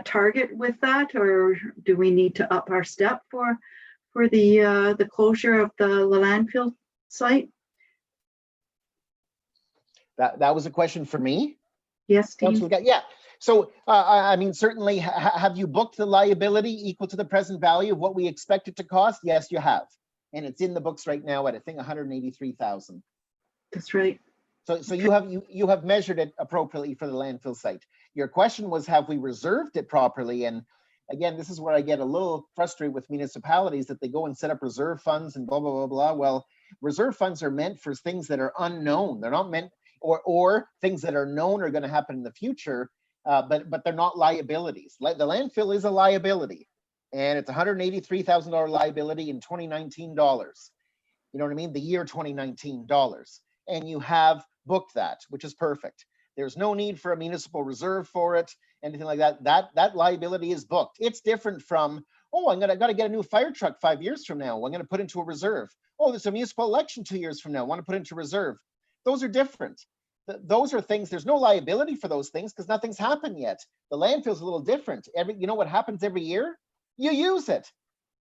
target with that, or do we need to up our step for the closure of the landfill site? That was a question for me. Yes, Dean. Councillor Lagasse, yeah. So, I mean, certainly, have you booked the liability equal to the present value of what we expect it to cost? Yes, you have. And it's in the books right now at, I think, 183,000. That's right. So you have measured it appropriately for the landfill site. Your question was, have we reserved it properly? And again, this is where I get a little frustrated with municipalities, that they go and set up reserve funds and blah, blah, blah, blah. Well, reserve funds are meant for things that are unknown. They're not meant, or things that are known are going to happen in the future, but they're not liabilities. The landfill is a liability, and it's $183,000 liability in 2019 dollars. You know what I mean? The year 2019 dollars. And you have booked that, which is perfect. There's no need for a municipal reserve for it, anything like that. That liability is booked. It's different from, oh, I got to get a new fire truck 5 years from now. I'm going to put into a reserve. Oh, there's a municipal election 2 years from now. I want to put into reserve. Those are different. Those are things, there's no liability for those things because nothing's happened yet. The landfill's a little different. You know what happens every year? You use it.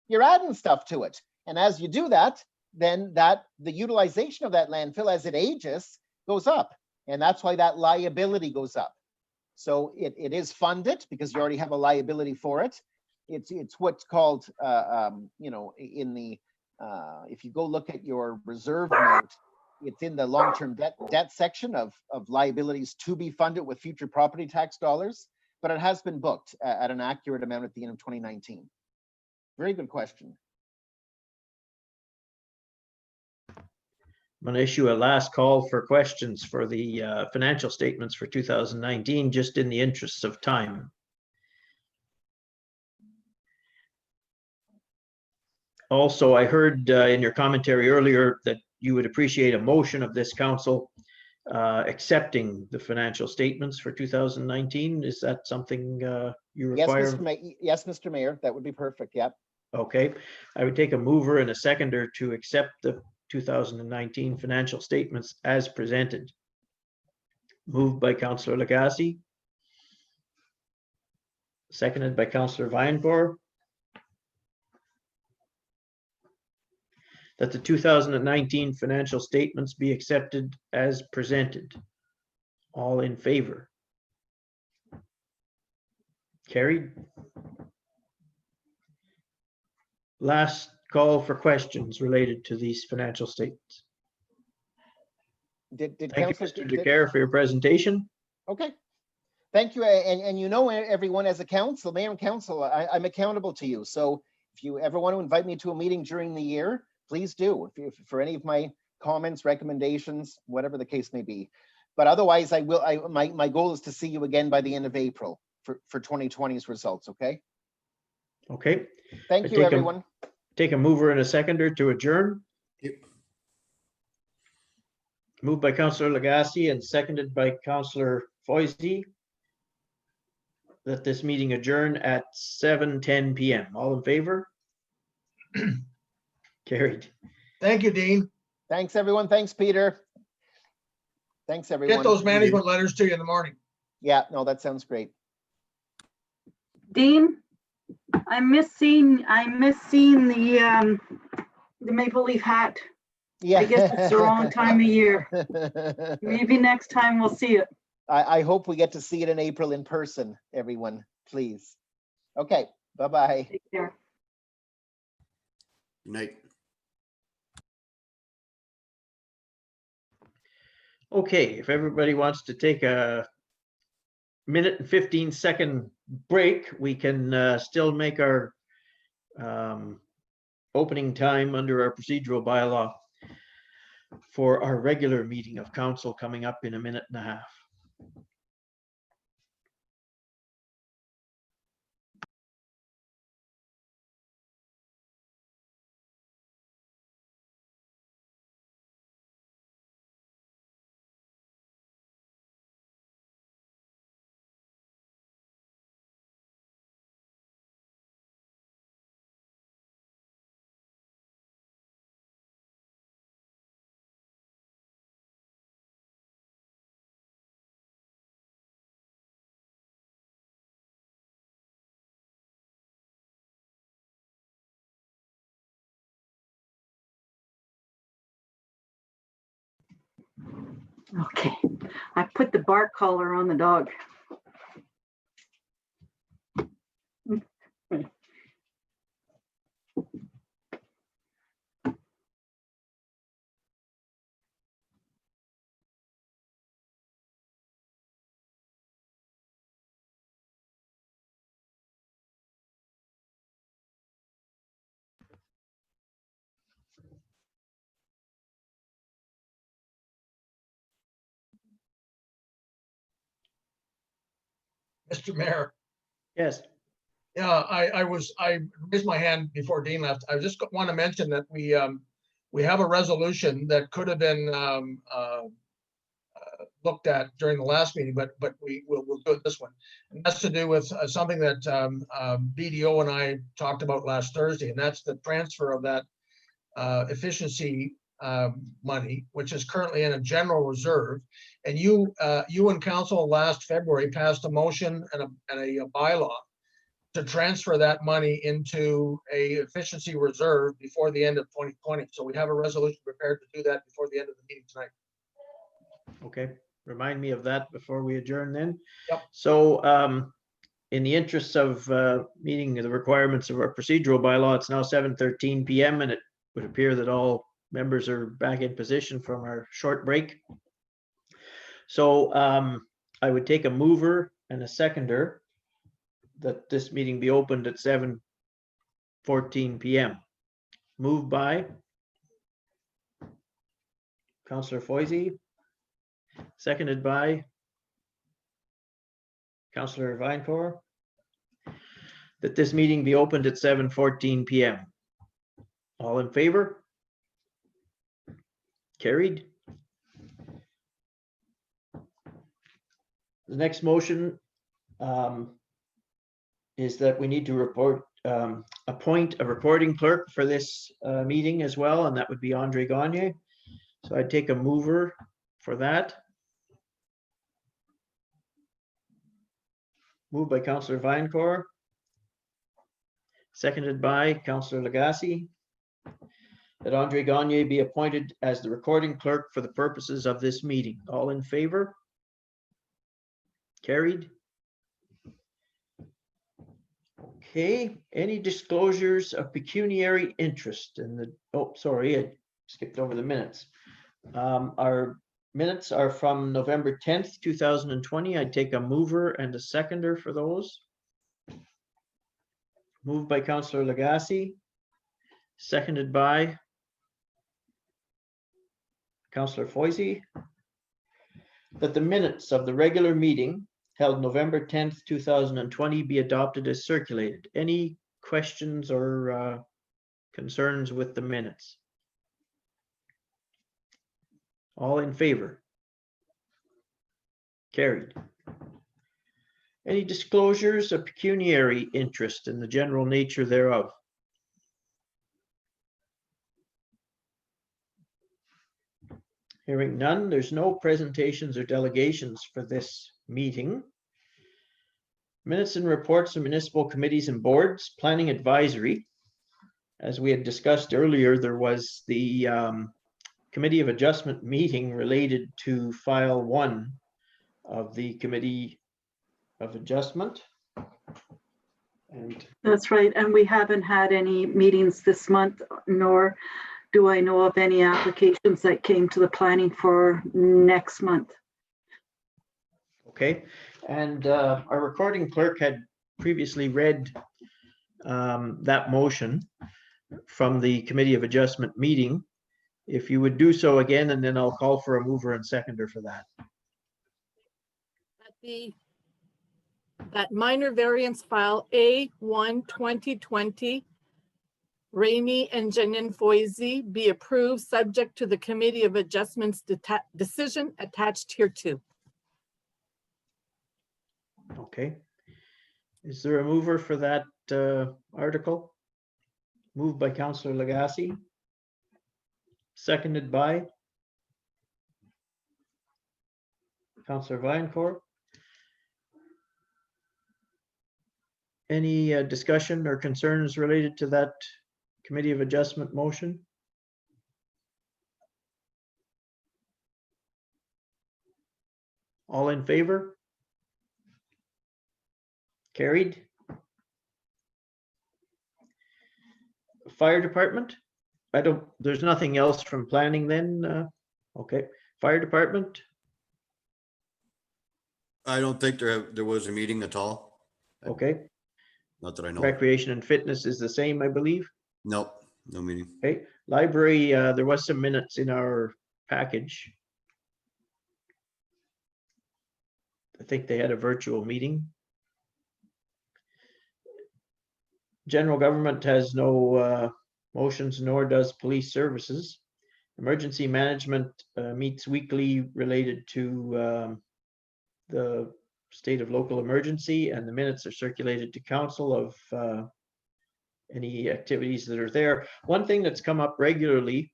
You're adding stuff to it. And as you do that, then the utilization of that landfill as it ages goes up. And that's why that liability goes up. So it is funded because you already have a liability for it. It's what's called, you know, in the, if you go look at your reserve note, it's in the long-term debt section of liabilities to be funded with future property tax dollars, but it has been booked at an accurate amount at the end of 2019. Very good question. I'm going to issue a last call for questions for the financial statements for 2019, just in the interests of time. Also, I heard in your commentary earlier that you would appreciate a motion of this council accepting the financial statements for 2019. Is that something you require? Yes, Mr. Mayor, that would be perfect. Yep. Okay, I would take a mover and a seconder to accept the 2019 financial statements as presented. Moved by Councillor Lagasse. Seconded by Councillor Francoeur. That the 2019 financial statements be accepted as presented. All in favor? Carried. Last call for questions related to these financial statements. Thank Thank you, Mr. DeCare, for your presentation. Okay. Thank you. And you know, everyone, as a council, mayor and council, I'm accountable to you. So if you ever want to invite me to a meeting during the year, please do. If for any of my comments, recommendations, whatever the case may be. But otherwise, my goal is to see you again by the end of April for 2020's results. Okay. Okay. Thank you, everyone. Take a mover and a seconder to adjourn. Yep. Moved by Councillor Lagasse and seconded by Councillor Foisey. That this meeting adjourn at 7:10 p.m. All in favor? Carried. Thank you, Dean. Thanks, everyone. Thanks, Peter. Thanks, everyone. Get those management letters to you in the morning. Yeah, no, that sounds great. Dean, I miss seeing the maple leaf hat. Yeah. I guess it's the wrong time of year. Maybe next time we'll see it. I hope we get to see it in April in person, everyone, please. Okay, bye-bye. Take care. Good night. Okay, if everybody wants to take a minute and 15-second break, we can still make our opening time under our procedural bylaw. for our regular meeting of council coming up in a minute and a half. Okay, I put the bark collar on the dog. Mr. Mayor, Yes, yeah, I raised my hand before Dean left. I just want to mention that we have a resolution that could have been looked at during the last meeting, but we'll do it this one. And that's to do with something that BDO and I talked about last Thursday, and that's the transfer of that efficiency money, which is currently in a general reserve. And you and council last February passed a motion and a bylaw to transfer that money into a efficiency reserve before the end of 2020. So we have a resolution prepared to do that before the end of the meeting tonight. okay. Remind me of that before we adjourn then. Yep. So in the interests of meeting the requirements of our procedural bylaw, it's now 7:13 p.m. and it would appear that all members are back in position from our short break. So I would take a mover and a seconder that this meeting be opened at 7:14 p.m. Moved by Councillor Foisey, seconded by Councillor Francoeur, that this meeting be opened at 7:14 p.m. All in favor? Carried. The next motion is that we need to appoint a recording clerk for this meeting as well, and that would be Andre Gagne. So I'd take a mover for that. Moved by Councillor Francoeur, seconded by Councillor Lagacé, that Andre Gagne be appointed as the recording clerk for the purposes of this meeting. All in favor? Carried. Okay, any disclosures of pecuniary interest in the, oh, sorry, I skipped over the minutes. Our minutes are from November 10th, 2020. I'd take a mover and a seconder for those. Moved by Councillor Lagacé, seconded by Councillor Foisey, that the minutes of the regular meeting held November 10th, 2020 be adopted as circulated. Any questions or concerns with the minutes? All in favor? Carried. Any disclosures of pecuniary interest in the general nature thereof? Hearing none, there's no presentations or delegations for this meeting. Minutes and reports of municipal committees and boards, planning advisory. As we had discussed earlier, there was the Committee of Adjustment meeting related to file 1 of the Committee of Adjustment. And That's right. And we haven't had any meetings this month, nor do I know of any applications that came to the planning for next month. okay, and our recording clerk had previously read that motion from the Committee of Adjustment meeting. If you would do so again, and then I'll call for a mover and seconder for that. That minor variance file A1 2020, Ramey and Janine Foisy be approved, subject to the Committee of Adjustments decision attached here too. Okay. Is there a mover for that article? Moved by Councillor Legacy. Seconded by Councillor Francoeur. Any discussion or concerns related to that Committee of Adjustment motion? All in favor? Carried. Fire Department? There's nothing else from planning then? Okay. Fire Department? I don't think there was a meeting at all. Okay. Not that I know. Recreation and Fitness is the same, I believe. Nope, no meeting. Okay. Library, there was some minutes in our package. I think they had a virtual meeting. General Government has no motions, nor does Police Services. Emergency Management meets weekly related to the state of local emergency, and the minutes are circulated to council of any activities that are there. One thing that's come up regularly,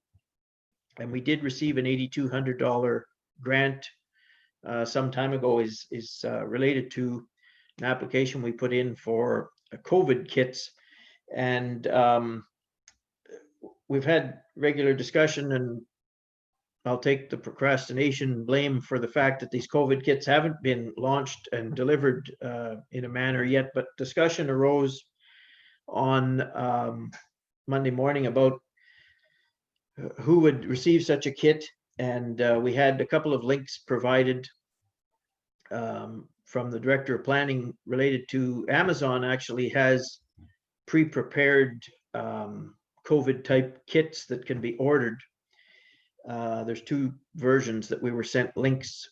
and we did receive an $8,200 grant some time ago, is related to an application we put in for COVID kits. And we've had regular discussion, and I'll take the procrastination blame for the fact that these COVID kits haven't been launched and delivered in a manner yet, but discussion arose on Monday morning about who would receive such a kit. And we had a couple of links provided from the Director of Planning related to Amazon actually has pre-prepared COVID type kits that can be ordered. There's two versions that we were sent links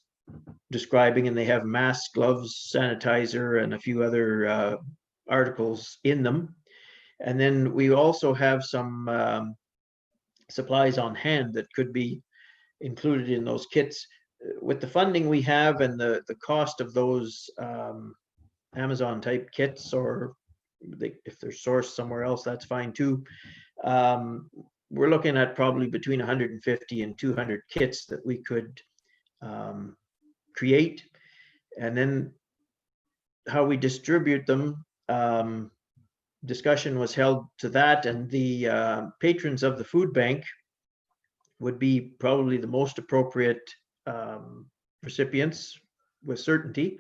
describing, and they have masks, gloves, sanitizer, and a few other articles in them. And then we also have some supplies on hand that could be included in those kits. With the funding we have and the cost of those Amazon type kits, or if they're sourced somewhere else, that's fine too. We're looking at probably between 150 and 200 kits that we could create. And then how we distribute them, discussion was held to that, and the patrons of the food bank would be probably the most appropriate recipients with certainty.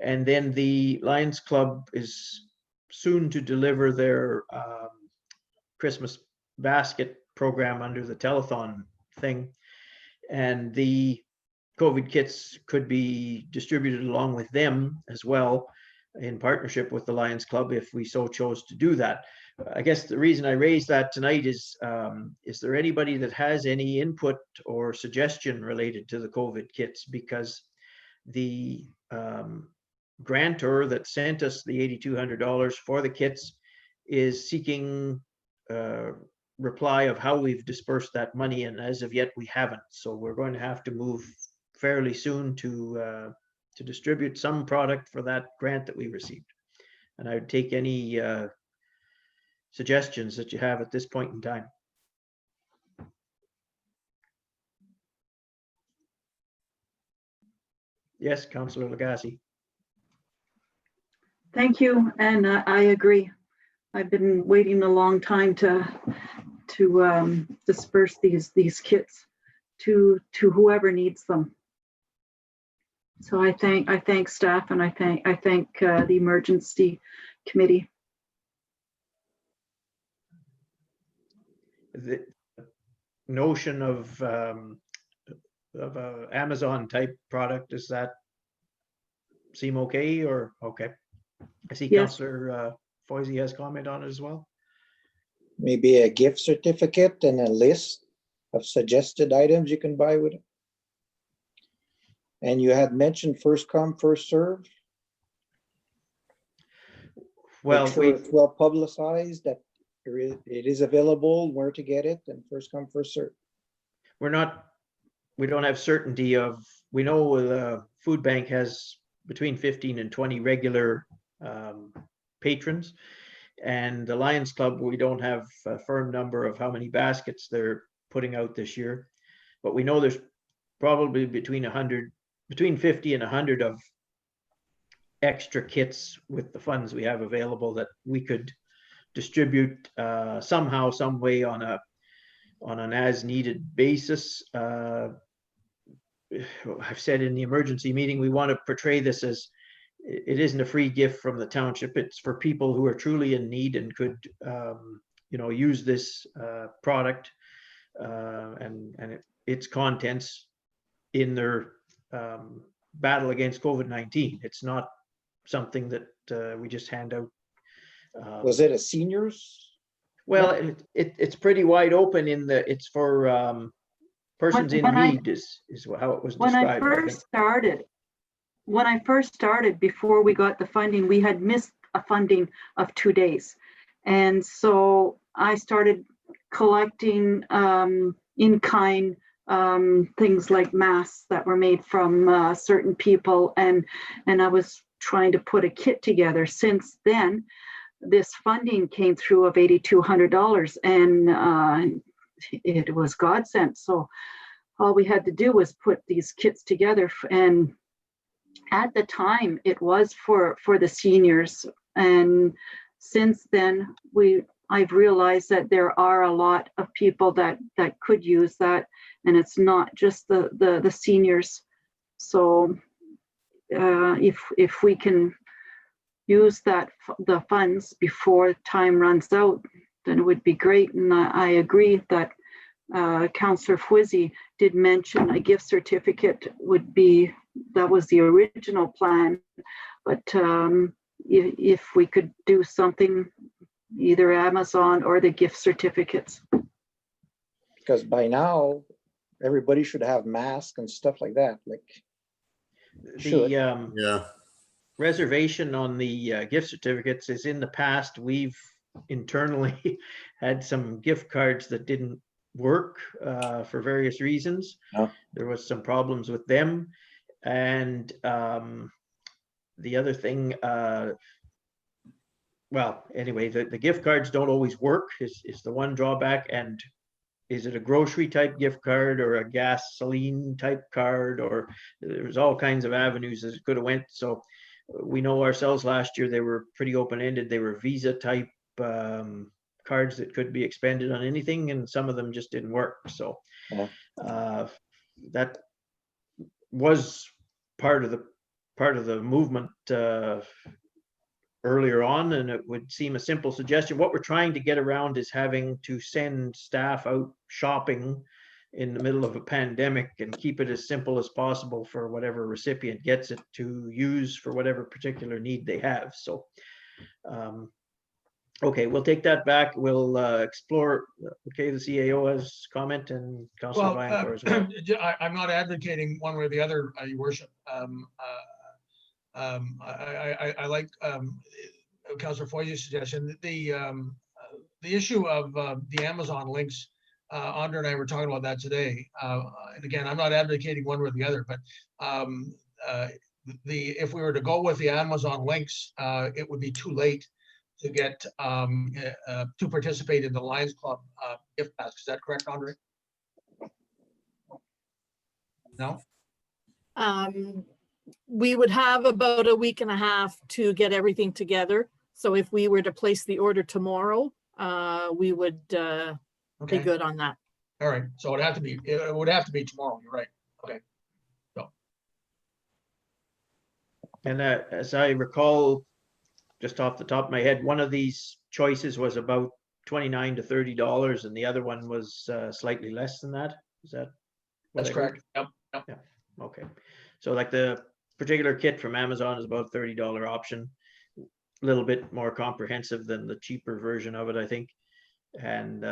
And then the Lions Club is soon to deliver their Christmas basket program under the telethon thing. And the COVID kits could be distributed along with them as well, in partnership with the Lions Club, if we so chose to do that. I guess the reason I raised that tonight is there anybody that has any input or suggestion related to the COVID kits? Because the grantor that sent us the $8,200 for the kits is seeking reply of how we've dispersed that money, and as of yet we haven't. So we're going to have to move fairly soon to distribute some product for that grant that we received. And I would take any suggestions that you have at this point in time. Yes, Councillor Legacy. Thank you, and I agree. I've been waiting a long time to disperse these kits to whoever needs them. So I thank staff, and I thank the emergency committee. The notion of a Amazon type product, does that seem okay, or okay? I see Yes. Councillor Foisy has comment on it as well. Maybe a gift certificate and a list of suggested items you can buy with it. And you had mentioned first come, first served. Well, Make sure it's well publicized that it is available, where to get it, and first come, first served. we don't have certainty of, we know the food bank has between 15 and 20 regular patrons. And the Lions Club, we don't have a firm number of how many baskets they're putting out this year. But we know there's probably between 50 and 100 of extra kits with the funds we have available that we could distribute somehow, some way on an as needed basis. I've said in the emergency meeting, we want to portray this as it isn't a free gift from the township. It's for people who are truly in need and could, use this product and its contents in their battle against COVID-19. It's not something that we just hand out. Was it a seniors? Well, it's pretty wide open it's for persons in need is how it was When described. when I first started, before we got the funding, we had missed a funding of 2 days. And so I started collecting in-kind things like masks that were made from certain people. And I was trying to put a kit together. Since then, this funding came through of $8,200 and it was godsend. So all we had to do was put these kits together, and at the time it was for the seniors. And since then I've realized that there are a lot of people that could use that, and it's not just the seniors. So if we can use the funds before time runs out, then it would be great. And I agree that Councillor Fwizzy did mention a gift certificate that was the original plan. But if we could do something, either Amazon or the gift certificates. Because by now, everybody should have masks and stuff like that. Yeah. Reservation on the gift certificates is in the past. We've internally had some gift cards that didn't work for various reasons. No. There was some problems with them. And the other thing, well, anyway, the gift cards don't always work is the one drawback. And is it a grocery type gift card or a gasoline type card? Or there's all kinds of avenues that it could have went. So we know ourselves last year, they were pretty open-ended. They were Visa type cards that could be expended on anything, and some of them just didn't work. So that was part of the movement earlier on, and it would seem a simple suggestion. What we're trying to get around is having to send staff out shopping in the middle of a pandemic and keep it as simple as possible for whatever recipient gets it to use for whatever particular need they have. So okay, we'll take that back. We'll explore. Okay, the CAO has comment, and Councillor Francoeur as well. I'm not advocating one way or the other, Your Worship. I like Councillor Foy's suggestion. The issue of the Amazon links, Andre and I were talking about that today. And again, I'm not advocating one way or the other, but if we were to go with the Amazon links, it would be too late to get to participate in the Lions Club gift basket. Is that correct, Andre? No? We would have about a week and a half to get everything together. So if we were to place the order tomorrow, we would be good on that. All right. So it would have to be tomorrow. You're right. Okay. So. And as I recall, just off the top of my head, one of these choices was about $29 to $30, and the other one was slightly less than that. Is that? That's correct. Yep. Yeah. Okay. So like the particular kit from Amazon is about a $30 option, a little bit more comprehensive than the cheaper version of it, I think. And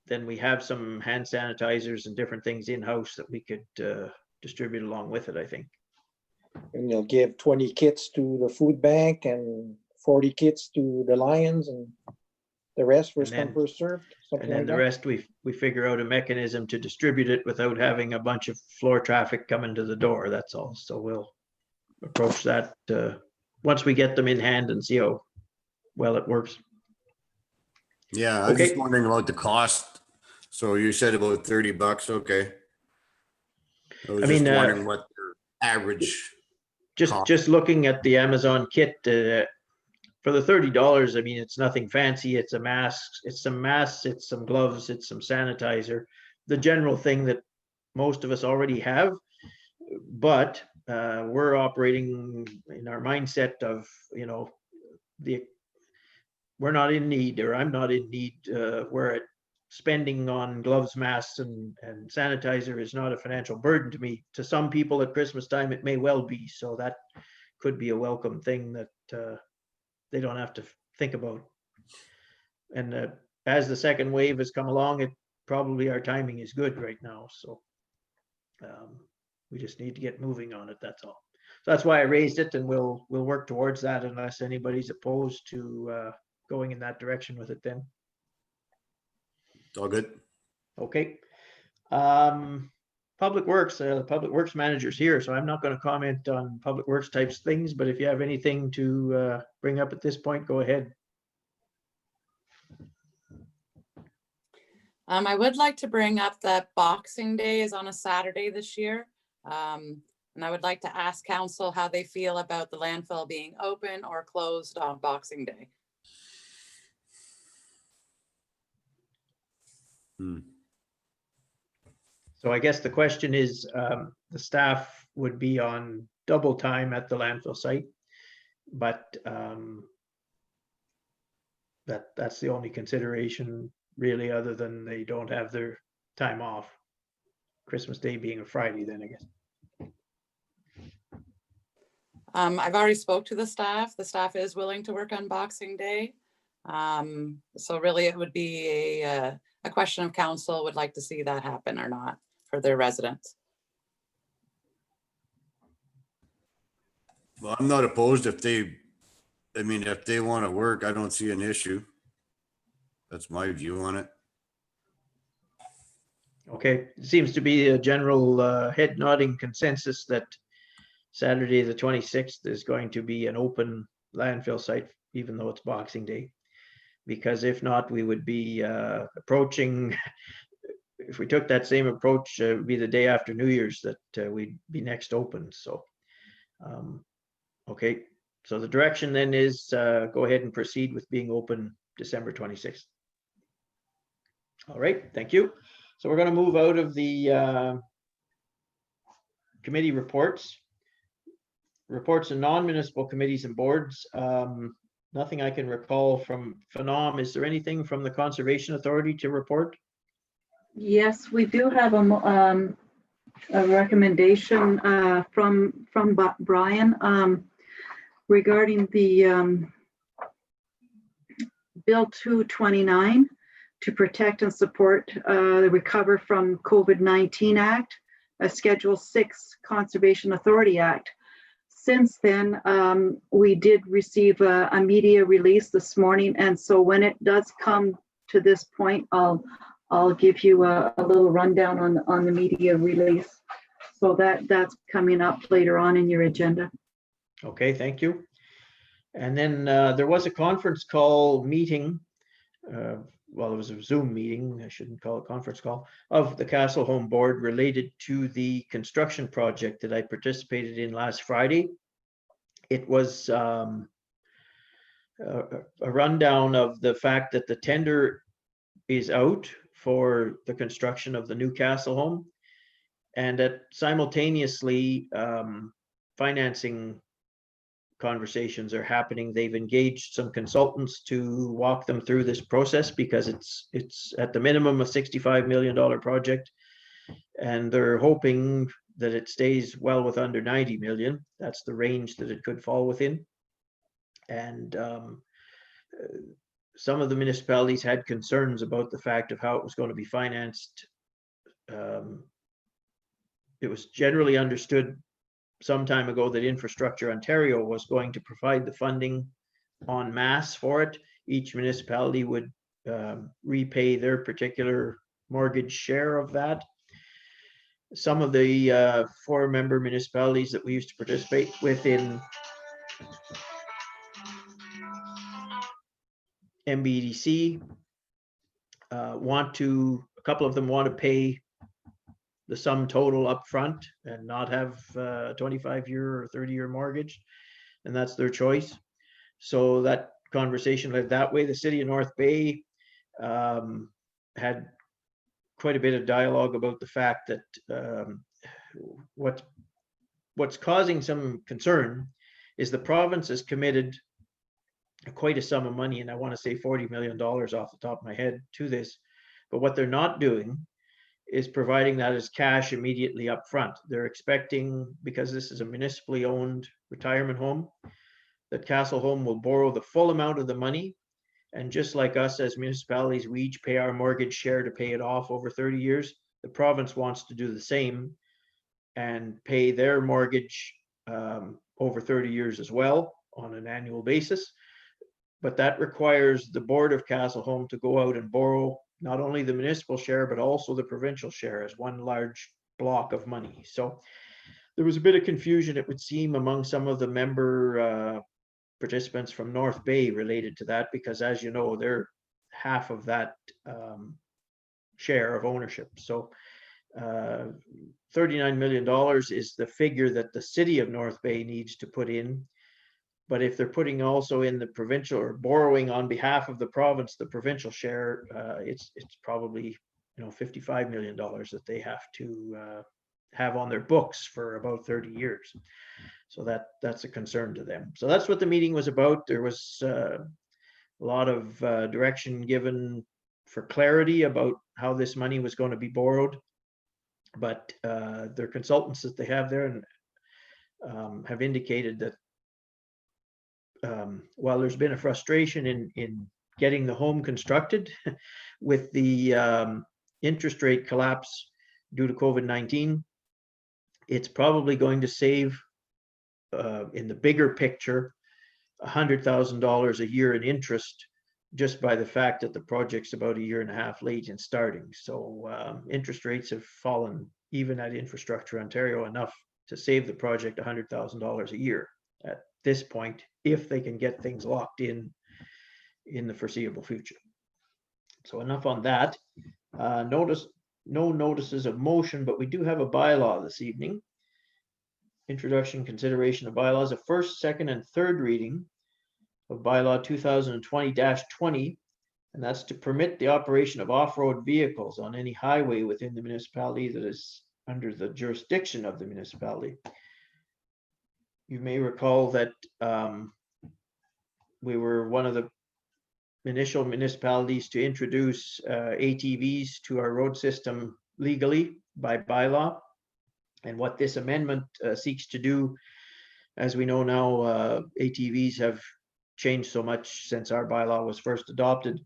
then we have some hand sanitizers and different things in-house that we could distribute along with it, I think. And you'll give 20 kits to the food bank and 40 kits to the Lions and the rest first come, then- first served, something And then like the that. rest, we figure out a mechanism to distribute it without having a bunch of floor traffic coming to the door, that's all. So we'll approach that once we get them in hand and see how well it works. Yeah, I was just Okay. wondering about the cost. So you said about $30, okay. I was I just mean, wondering what their average, cost. Just looking at the Amazon kit, for the $30, I mean, it's nothing fancy. It's a mask, it's some masks, it's some gloves, it's some sanitizer, the general thing that most of us already have. But we're operating in our mindset of, you know, we're not in need, or I'm not in need, where spending on gloves, masks, and sanitizer is not a financial burden to me. To some people at Christmas time, it may well be. So that could be a welcome thing that they don't have to think about. And as the second wave has come along, it probably our timing is good right now. So we just need to get moving on it. That's all. So that's why I raised it, and we'll work towards that unless anybody's opposed to going in that direction with it then. it's all good. Okay. Public Works, the Public Works manager's here, so I'm not going to comment on Public Works types things, but if you have anything to bring up at this point, go ahead. I would like to bring up that Boxing Day is on a Saturday this year. And I would like to ask council how they feel about the landfill being open or closed on Boxing Day. So I guess the question is, the staff would be on double time at the landfill site, but that's the only consideration really, other than they don't have their time off. Christmas Day being a Friday then, I guess. I've already spoke to the staff. The staff is willing to work on Boxing Day. So really it would be a question of council would like to see that happen or not for their residents. Well, I'm not opposed if they want to work, I don't see an issue. That's my view on it. Okay, it seems to be a general head nodding consensus that Saturday, the 26th is going to be an open landfill site, even though it's Boxing Day. Because if not, we would be approaching, if we took that same approach, it would be the day after New Year's that we'd be next open. So, okay, so the direction then is go ahead and proceed with being open December 26th. All right, thank you. So we're going to move out of the committee reports. Reports of non-municipal committees and boards. Nothing I can recall from Phenom. Is there anything from the Conservation Authority to report? Yes, we do have a recommendation from Brian regarding the Bill 229 to protect and support the Recover from COVID-19 Act, a Schedule 6 Conservation Authority Act. Since then, we did receive a media release this morning, and so when it does come to this point, I'll give you a little rundown on the media release. So that's coming up later on in your agenda. Okay, thank you. And then there was a conference call meeting. Well, it was a Zoom meeting, I shouldn't call it conference call, of the Castle Home Board related to the construction project that I participated in last Friday. It was a rundown of the fact that the tender is out for the construction of the new Castle Home, and that simultaneously financing conversations are happening. They've engaged some consultants to walk them through this process because it's at the minimum a $65 million project, and they're hoping that it stays well with under 90 million. That's the range that it could fall within. And some of the municipalities had concerns about the fact of how it was going to be financed. It was generally understood some time ago that Infrastructure Ontario was going to provide the funding en masse for it. Each municipality would repay their particular mortgage share of that. Some of the 4-member municipalities that we used to participate with in MBDC a couple of them want to pay the sum total up front and not have a 25-year or 30-year mortgage, and that's their choice. So that conversation led that way. The city of North Bay had quite a bit of dialogue about the fact that what's causing some concern is the province is committed quite a sum of money, and I want to say $40 million off the top of my head to this, but what they're not doing is providing that as cash immediately up front. They're expecting, because this is a municipally owned retirement home, that Castle Home will borrow the full amount of the money. And just like us as municipalities, we each pay our mortgage share to pay it off over 30 years. The province wants to do the same and pay their mortgage over 30 years as well on an annual basis. But that requires the board of Castle Home to go out and borrow not only the municipal share, but also the provincial share as one large block of money. So there was a bit of confusion, it would seem, among some of the member participants from North Bay related to that, because as you know, they're half of that share of ownership. So $39 million is the figure that the city of North Bay needs to put in. But if they're putting also in the provincial or borrowing on behalf of the province, the provincial share, it's probably $55 million that they have to have on their books for about 30 years. So that's a concern to them. So that's what the meeting was about. There was a lot of direction given for clarity about how this money was going to be borrowed. But their consultants that they have there and have indicated that while there's been a frustration in getting the home constructed with the interest rate collapse due to COVID-19, it's probably going to save in the bigger picture $100,000 a year in interest just by the fact that the project's about 1.5 years late in starting. So interest rates have fallen even at Infrastructure Ontario enough to save the project $100,000 a year at this point, if they can get things locked in the foreseeable future. So enough on that. No notices of motion, but we do have a bylaw this evening. Introduction, consideration of bylaws, a first, second, and third reading of bylaw 2020-20, and that's to permit the operation of off-road vehicles on any highway within the municipality that is under the jurisdiction of the municipality. You may recall that we were one of the initial municipalities to introduce ATVs to our road system legally by bylaw. And what this amendment seeks to do, as we know now, ATVs have changed so much since our bylaw was first adopted,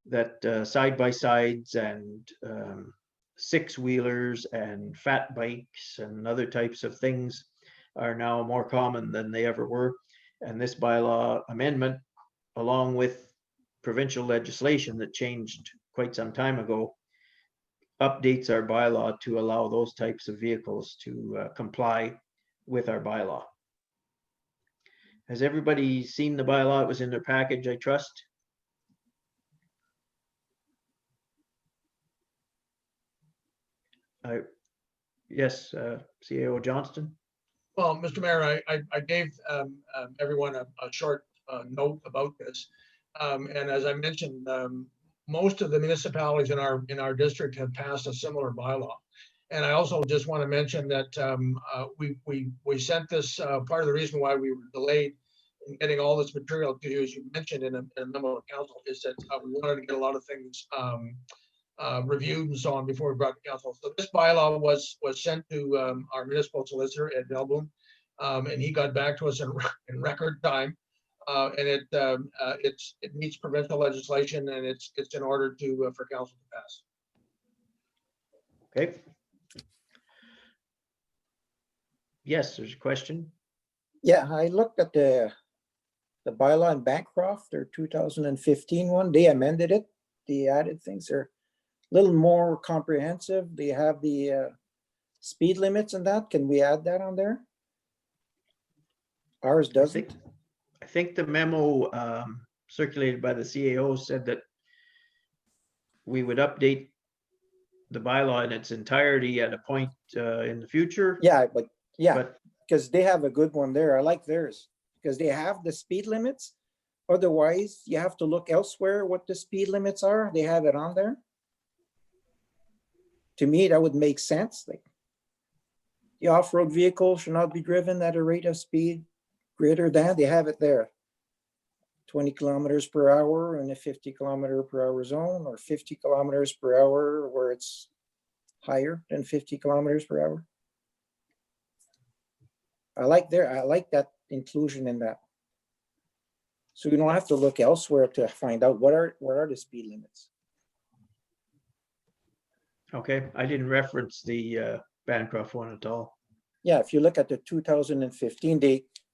that side-by-sides and six-wheelers and fat bikes and other types of things are now more common than they ever were. And this bylaw amendment, along with provincial legislation that changed quite some time ago, updates our bylaw to allow those types of vehicles to comply with our bylaw. Has everybody seen the bylaw? It was in their package, I trust. Yes, CAO Johnston. Well, Mr. Mayor, I gave everyone a short note about this. And as I mentioned, most of the municipalities in our district have passed a similar bylaw. And I also just want to mention that we sent this, part of the reason why we were delayed in getting all this material to you, as you mentioned in a memo of council, is that we wanted to get a lot of things reviewed and so on before we brought to council. So this bylaw was sent to our municipal solicitor, Ed Delboom, and he got back to us in record time. and it meets provincial legislation, and it's in order to for council to pass. Okay. Yes, there's a question. Yeah, I looked at the bylaw in Bancroft, their 2015 one. They amended it. They added things. They're a little more comprehensive. They have the speed limits and that. Can we add that on there? Ours doesn't. I think the memo circulated by the CAO said that we would update the bylaw in its entirety at a point in the future. Yeah, but yeah, But because they have a good one there. I like theirs because they have the speed limits. Otherwise, you have to look elsewhere what the speed limits are. They have it on there. To me, that would make sense. Like the off-road vehicle should not be driven at a rate of speed greater than, they have it there. 20 kilometers per hour in a 50 kilometer per hour zone, or 50 kilometers per hour where it's higher than 50 kilometers per hour. I like that inclusion in that. So you don't have to look elsewhere to find out what are the speed limits. okay, I didn't reference the Bancroft one at all. Yeah, if you look at the 2015,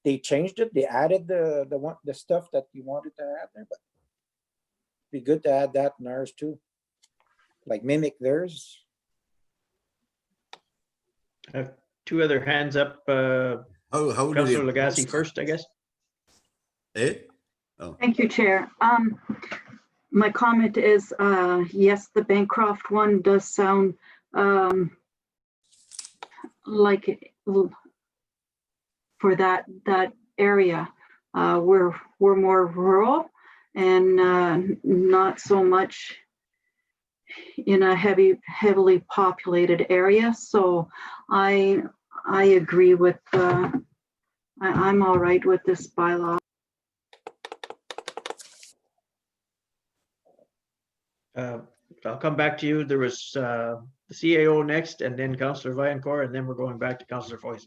they changed it. They added the stuff that you wanted to add there, but it'd be good to add that in ours too. Like mimic theirs. I have two other hands up. How do Councillor they Lagasse post first, I guess. it? Oh, Thank you, Chair. My comment is, yes, the Bancroft one does sound like for that area. We're more rural and not so much in a heavily populated area. So I agree with, I'm all right with this bylaw. I'll come back to you. There was the CAO next, and then Councillor Viancore, and then we're going back to Councillor Foyce.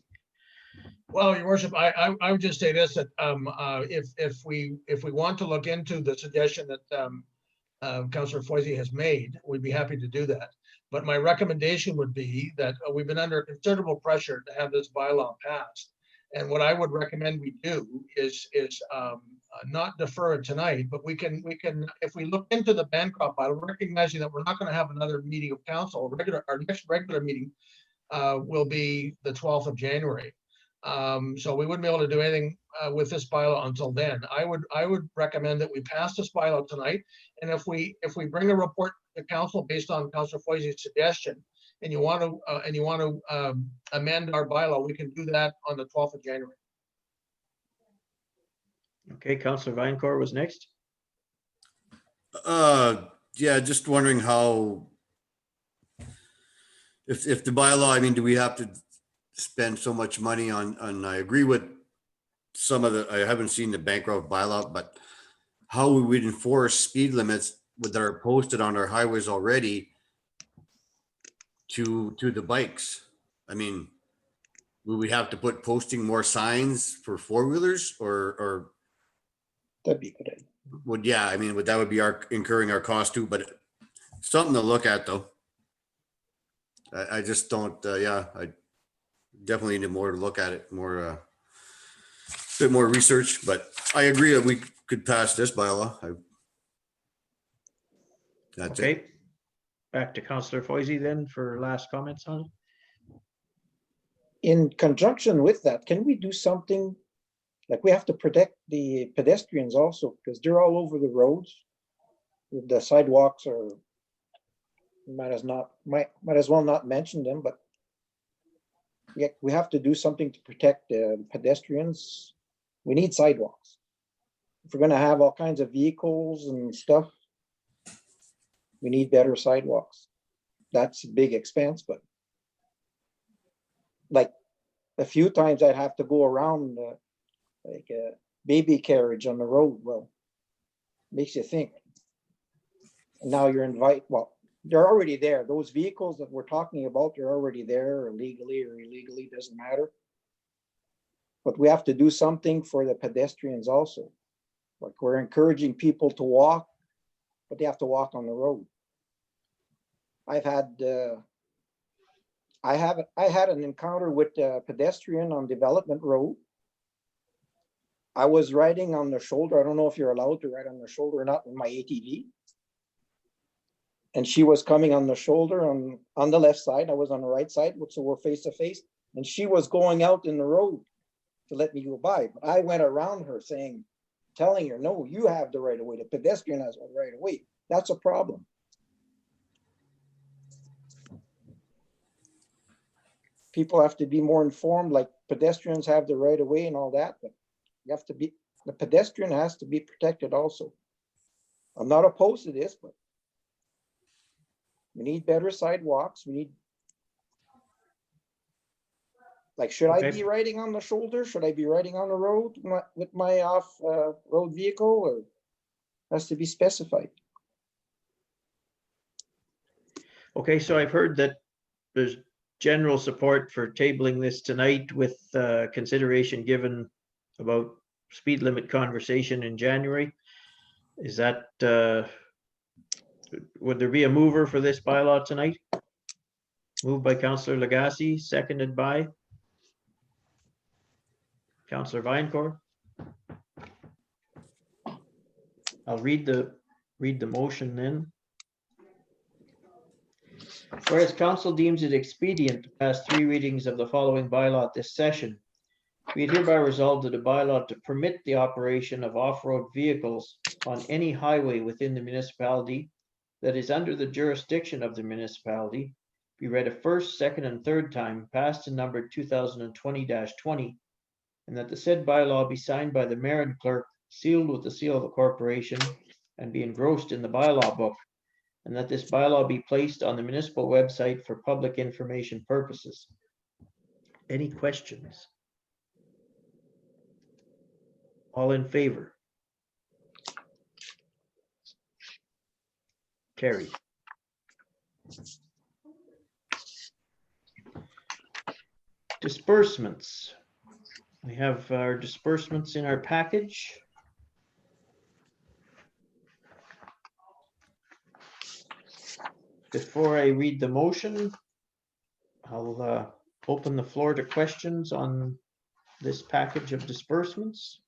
Well, Your Worship, I would just say this, that if we want to look into the suggestion that Councillor Foisey has made, we'd be happy to do that. But my recommendation would be that we've been under considerable pressure to have this bylaw passed. And what I would recommend we do is not defer it tonight, but we can, if we look into the Bancroft bylaw, recognizing that we're not going to have another meeting of council, our next regular meeting will be the 12th of January. So we wouldn't be able to do anything with this bylaw until then. I would recommend that we pass this bylaw tonight. And if we bring a report to council based on Councillor Foisey's suggestion, and you want to amend our bylaw, we can do that on the 12th of January. Okay, Councillor Viancore was next. Yeah, just wondering how, if the bylaw, I mean, do we have to spend so much money on, I agree with some of the, I haven't seen the Bancroft bylaw, but how we would enforce speed limits that are posted on our highways already to the bikes. I mean, will we have to put posting more signs for four-wheelers or That'd be a good idea. would, yeah, I mean, that would be incurring our cost too, but something to look at though. I just don't, yeah, I definitely need more to look at it, more, bit more research, but I agree that we could pass this bylaw. That's it. Okay, back to Councillor Foisey then for last comments on it. In conjunction with that, can we do something? Like we have to protect the pedestrians also, because they're all over the roads. The sidewalks are, might as well not mention them, but yeah, we have to do something to protect the pedestrians. We need sidewalks. If we're gonna have all kinds of vehicles and stuff, we need better sidewalks. That's a big expense, but like a few times I'd have to go around like a baby carriage on the road. Well, makes you think. And now you're well, they're already there. Those vehicles that we're talking about, they're already there, legally or illegally, doesn't matter. But we have to do something for the pedestrians also. Like we're encouraging people to walk, but they have to walk on the road. I had an encounter with a pedestrian on Development Road. I was riding on the shoulder. I don't know if you're allowed to ride on the shoulder or not with my ATV. And she was coming on the shoulder on the left side. I was on the right side, so we're face to face. And she was going out in the road to let me go by. But I went around her telling her, no, you have the right of way. The pedestrian has the right of way. That's a problem. People have to be more informed, like pedestrians have the right of way and all that, but the pedestrian has to be protected also. I'm not opposed to this, but we need better sidewalks. Should I be riding on the shoulder? Should I be riding on the road with my off-road vehicle, or has to be specified? Okay, so I've heard that there's general support for tabling this tonight with consideration given about speed limit conversation in January. Is that, would there be a mover for this bylaw tonight? Moved by Councillor Lagasse, seconded by Councillor Francoeur. I'll read the motion then. Whereas council deems it expedient to pass 3 readings of the following bylaw at this session, be it hereby resolved that a bylaw to permit the operation of off-road vehicles on any highway within the municipality that is under the jurisdiction of the municipality be read a first, second, and third time, passed and numbered 2020-20, and that the said bylaw be signed by the mayor and clerk, sealed with the seal of the corporation, and be engrossed in the bylaw book, and that this bylaw be placed on the municipal website for public information purposes. Any questions? All in favor? Carried. Disbursements. We have our disbursements in our package. Before I read the motion, I'll open the floor to questions on this package of disbursements.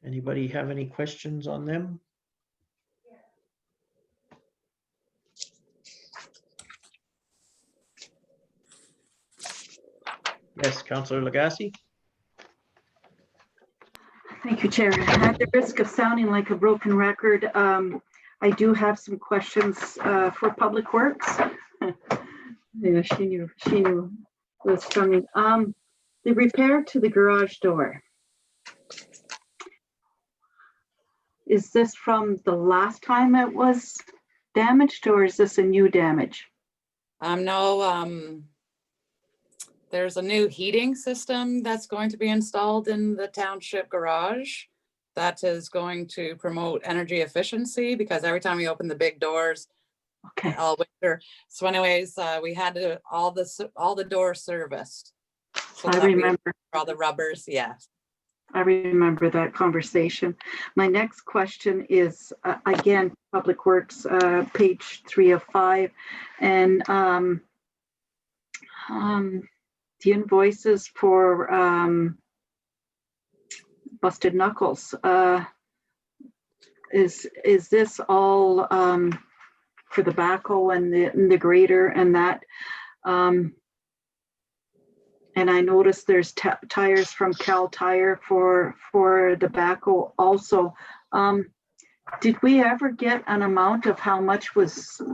Anybody have any questions on them? Yes, Councillor Lagasse. Thank you, Chair. At the risk of sounding like a broken record, I do have some questions for Public Works. Yeah, she knew it was coming. The repair to the garage door. Is this from the last time it was damaged, or is this a new damage? No, there's a new heating system that's going to be installed in the township garage that is going to promote energy efficiency, because every time we open the big doors, Okay. all winter. So anyways, we had to all the doors serviced. So I remember. all the rubbers, yeah. I remember that conversation. My next question is, again, Public Works, page 3 of 5. And the invoices for busted knuckles. Is this all for the backhoe and the grader and that? And I noticed there's tires from Cal Tire for the backhoe also. Did we ever get an amount of how much we spent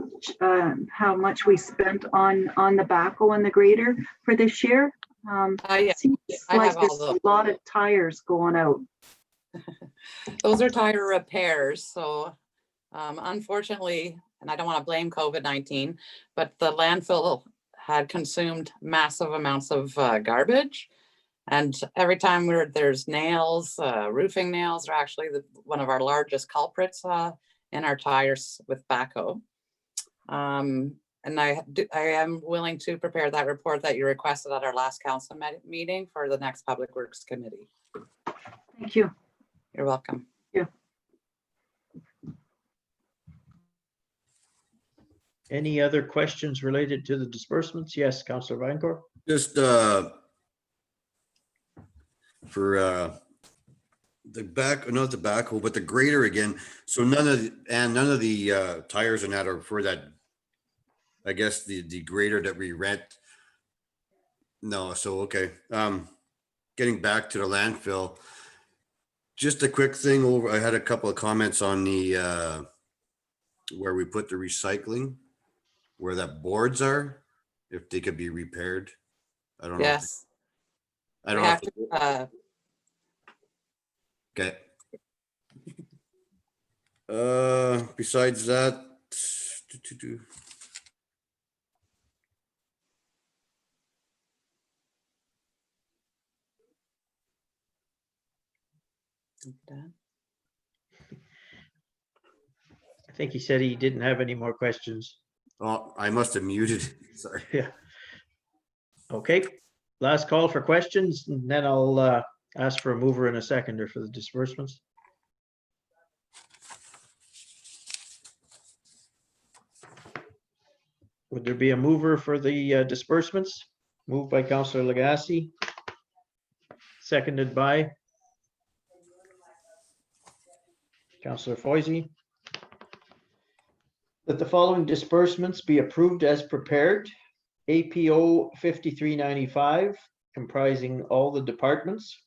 on the backhoe and the grader for this year? Yeah, seems I like have all there's those. a lot of tires going out. Those are tire repairs. So unfortunately, and I don't want to blame COVID-19, but the landfill had consumed massive amounts of garbage. And every time there's nails, roofing nails are actually one of our largest culprits in our tires with backhoe. And I am willing to prepare that report that you requested at our last council meeting for the next Public Works Committee. Thank you. You're welcome. Any other questions related to the disbursements? Yes, Councillor Francoeur. Just for the back, not the backhoe, but the grader again. So none of the tires and that are for that. I guess the grader that we rent. No, so okay. Getting back to the landfill. Just a quick thing over. I had a couple of comments on the where we put the recycling, where that boards are, if they could be repaired. I don't know. Yes. I don't We know. have to, Okay. Besides that, I think he said he didn't have any more questions. oh, I must have muted. Sorry. Yeah. Okay, last call for questions, and then I'll ask for a mover and a seconder for the disbursements. Would there be a mover for the disbursements? Moved by Councillor Legacy. Seconded by Councillor Foisey. That the following disbursements be approved as prepared. APO 5395, comprising all the departments,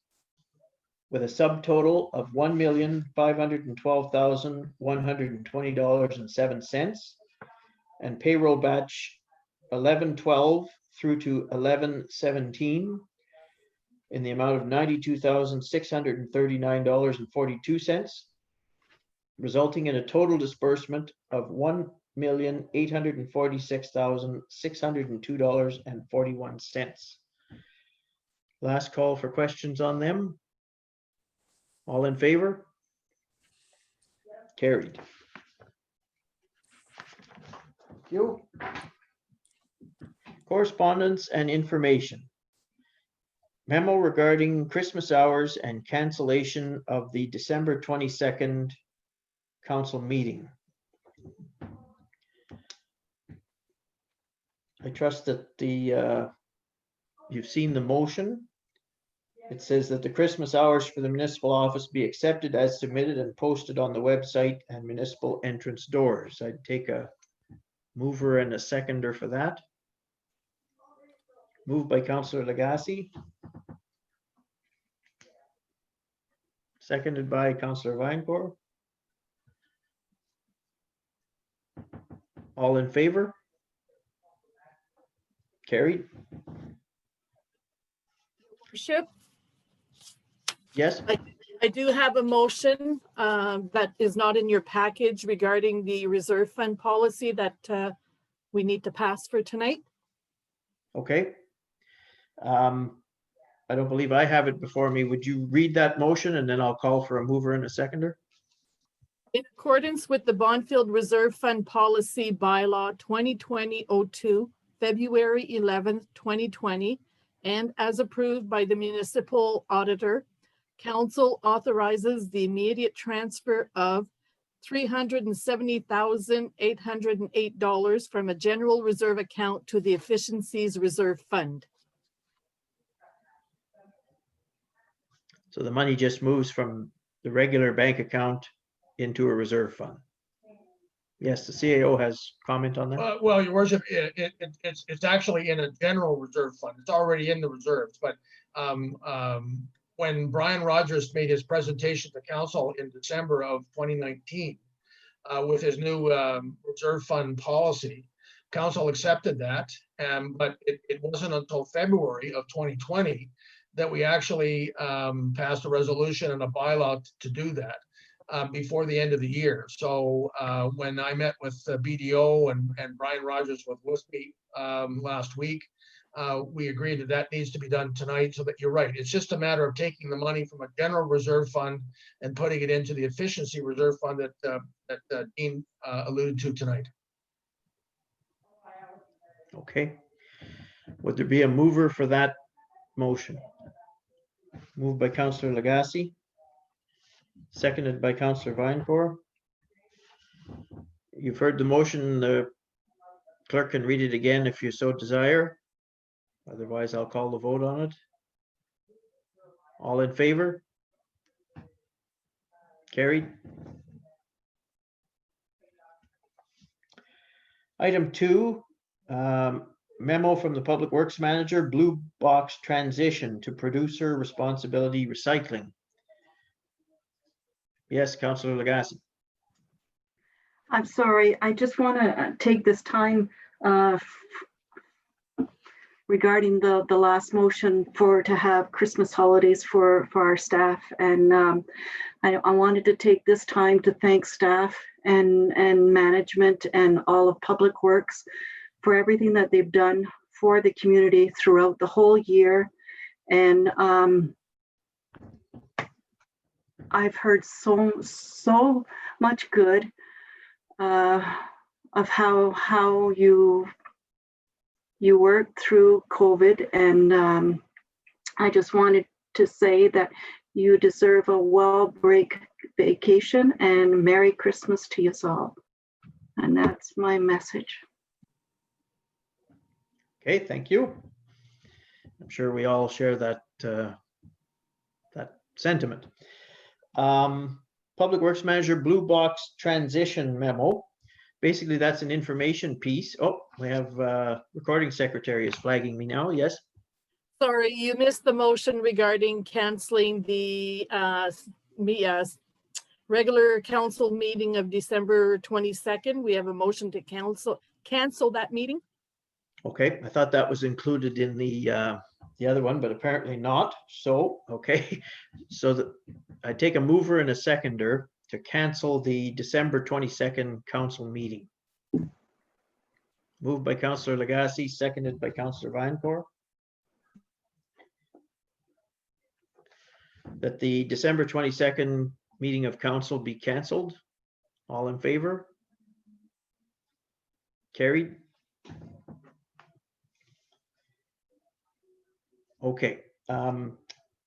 with a subtotal of $1,512,120.07, and payroll batch 1112 through to 1117 in the amount of $92,639.42, resulting in a total disbursement of $1,846,602.41. Last call for questions on them. All in favor? Carried. Thank you. Correspondence and information. Memo regarding Christmas hours and cancellation of the December 22nd council meeting. I trust that you've seen the motion. It says that the Christmas hours for the municipal office be accepted as submitted and posted on the website and municipal entrance doors. I'd take a mover and a seconder for that. Moved by Councillor Legacy. Seconded by Councillor Francoeur. All in favor? Carried. Worship, Yes, I do have a motion that is not in your package regarding the reserve fund policy that we need to pass for tonight. okay. I don't believe I have it before me. Would you read that motion and then I'll call for a mover and a seconder? In accordance with the Bondfield Reserve Fund Policy Bylaw 2020-02, February 11th, 2020, and as approved by the municipal auditor, council authorizes the immediate transfer of $370,808 from a general reserve account to the Efficiencies Reserve Fund. So the money just moves from the regular bank account into a reserve fund. Yes, the CAO has comment on that. Well, your worship, it's actually in a general reserve fund. It's already in the reserves, but when Brian Rogers made his presentation to council in December of 2019 with his new reserve fund policy, council accepted that, but it wasn't until February of 2020 that we actually passed a resolution and a bylaw to do that. Before the end of the year. So when I met with BDO and Brian Rogers with me last week, we agreed that that needs to be done tonight, so that you're right. It's just a matter of taking the money from a general reserve fund and putting it into the efficiency reserve fund that Dean alluded to tonight. Okay. Would there be a mover for that motion? Moved by Councillor Legacy, seconded by Councillor Vinecore. You've heard the motion. The clerk can read it again if you so desire. Otherwise, I'll call the vote on it. All in favor? Carried. Item 2, memo from the Public Works Manager, blue box transition to producer responsibility recycling. Yes, Councillor Legacy. I'm sorry, I just want to take this time regarding the last motion to have Christmas holidays for our staff. And I wanted to take this time to thank staff and management and all of Public Works for everything that they've done for the community throughout the whole year. And I've heard so much good of how you worked through COVID, and I just wanted to say that you deserve a well-break vacation and Merry Christmas to you all. And that's my message. Okay, thank you. I'm sure we all share that that sentiment. Public Works Manager blue box transition memo. Basically, that's an information piece. Oh, we have recording secretary is flagging me now. Yes. Sorry, you missed the motion regarding canceling the regular council meeting of December 22nd. We have a motion to cancel that meeting. Okay, I thought that was included in the other one, but apparently not. So, okay, so I take a mover and a seconder to cancel the December 22nd council meeting. Moved by Councillor Legacy, seconded by Councillor Vinecore. That the December 22nd meeting of council be canceled. All in favor? Carried. Okay,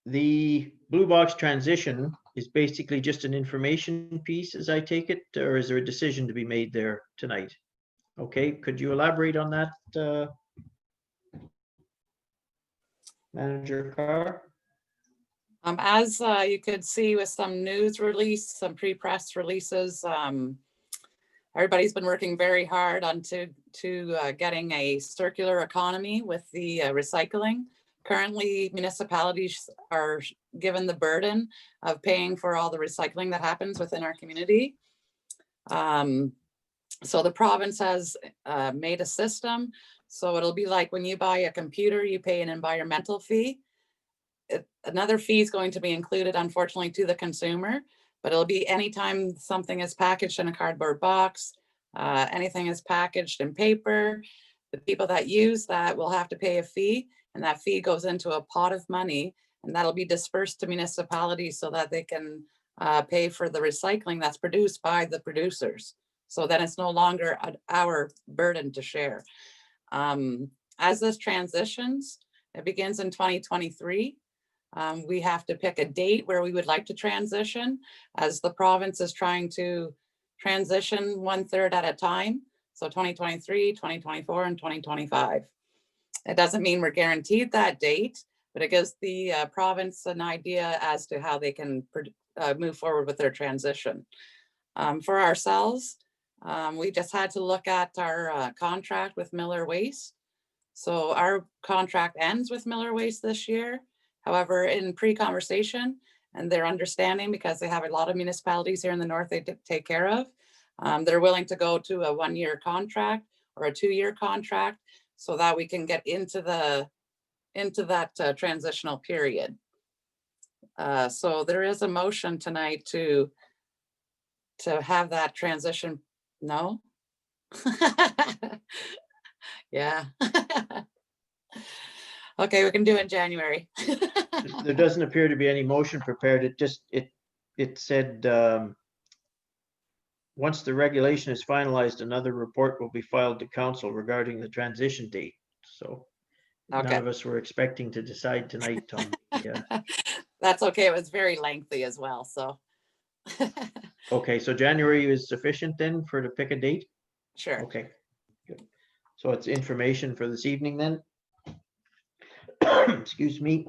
the blue box transition is basically just an information piece, as I take it, or is there a decision to be made there tonight? Okay, could you elaborate on that, Manager Carr? As you could see with some news release, some pre-press releases, everybody's been working very hard on to getting a circular economy with the recycling. Currently, municipalities are given the burden of paying for all the recycling that happens within our community. So the province has made a system. So it'll be like when you buy a computer, you pay an environmental fee. Another fee is going to be included, unfortunately, to the consumer, but it'll be anytime something is packaged in a cardboard box, anything is packaged in paper, the people that use that will have to pay a fee. And that fee goes into a pot of money, and that'll be dispersed to municipalities so that they can pay for the recycling that's produced by the producers. So then it's no longer our burden to share. As this transitions, it begins in 2023. We have to pick a date where we would like to transition, as the province is trying to transition 1/3 at a time. So 2023, 2024, and 2025. It doesn't mean we're guaranteed that date, but it gives the province an idea as to how they can move forward with their transition. For ourselves, we just had to look at our contract with Miller Waste. So our contract ends with Miller Waste this year. However, in pre-conversation and their understanding, because they have a lot of municipalities here in the north they take care of, they're willing to go to a 1-year contract or a 2-year contract, so that we can get into that transitional period. So there is a motion tonight to have that transition. No? Yeah. Okay, we can do it in January. There doesn't appear to be any motion prepared. It said, once the regulation is finalized, another report will be filed to council regarding the transition date. So none Okay. of us were expecting to decide tonight on, yeah. That's okay. It was very lengthy as well, so. Okay, so January is sufficient then for to pick a date? Sure. Okay, good. So it's information for this evening then. Excuse me.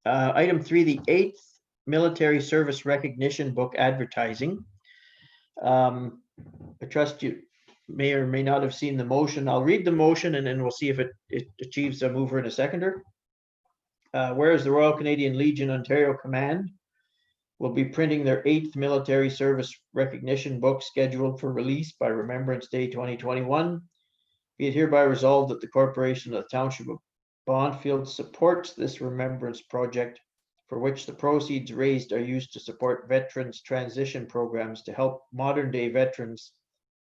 Item 3, the 8th Military Service Recognition Book advertising. I trust you may or may not have seen the motion. I'll read the motion and then we'll see if it achieves a mover and a seconder. Whereas the Royal Canadian Legion Ontario Command will be printing their 8th Military Service Recognition Book scheduled for release by Remembrance Day 2021. Be it hereby resolved that the Corporation of the Township of Bonfield supports this remembrance project, for which the proceeds raised are used to support veterans transition programs to help modern day veterans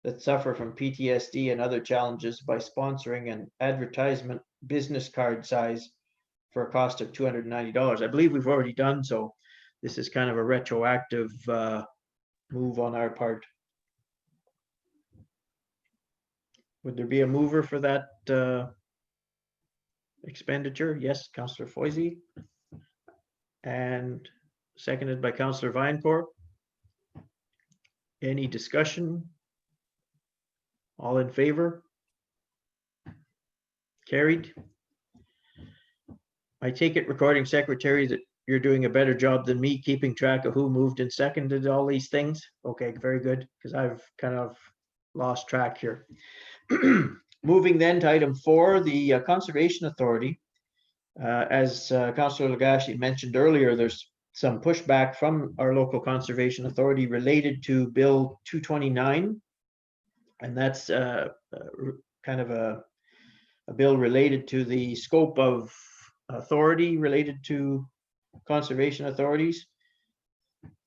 that suffer from PTSD and other challenges by sponsoring an advertisement business card size for a cost of $290. I believe we've already done so. This is kind of a retroactive move on our part. Would there be a mover for that expenditure? Yes, Councillor Foisey. And seconded by Councillor Vinecourt. Any discussion? All in favor? Carried. I take it, recording secretary, that you're doing a better job than me keeping track of who moved and seconded all these things. Okay, very good, because I've kind of lost track here. Moving then to item 4, the Conservation Authority. As Councillor Lagashi mentioned earlier, there's some pushback from our local Conservation Authority related to Bill 229. And that's kind of a bill related to the scope of authority related to conservation authorities.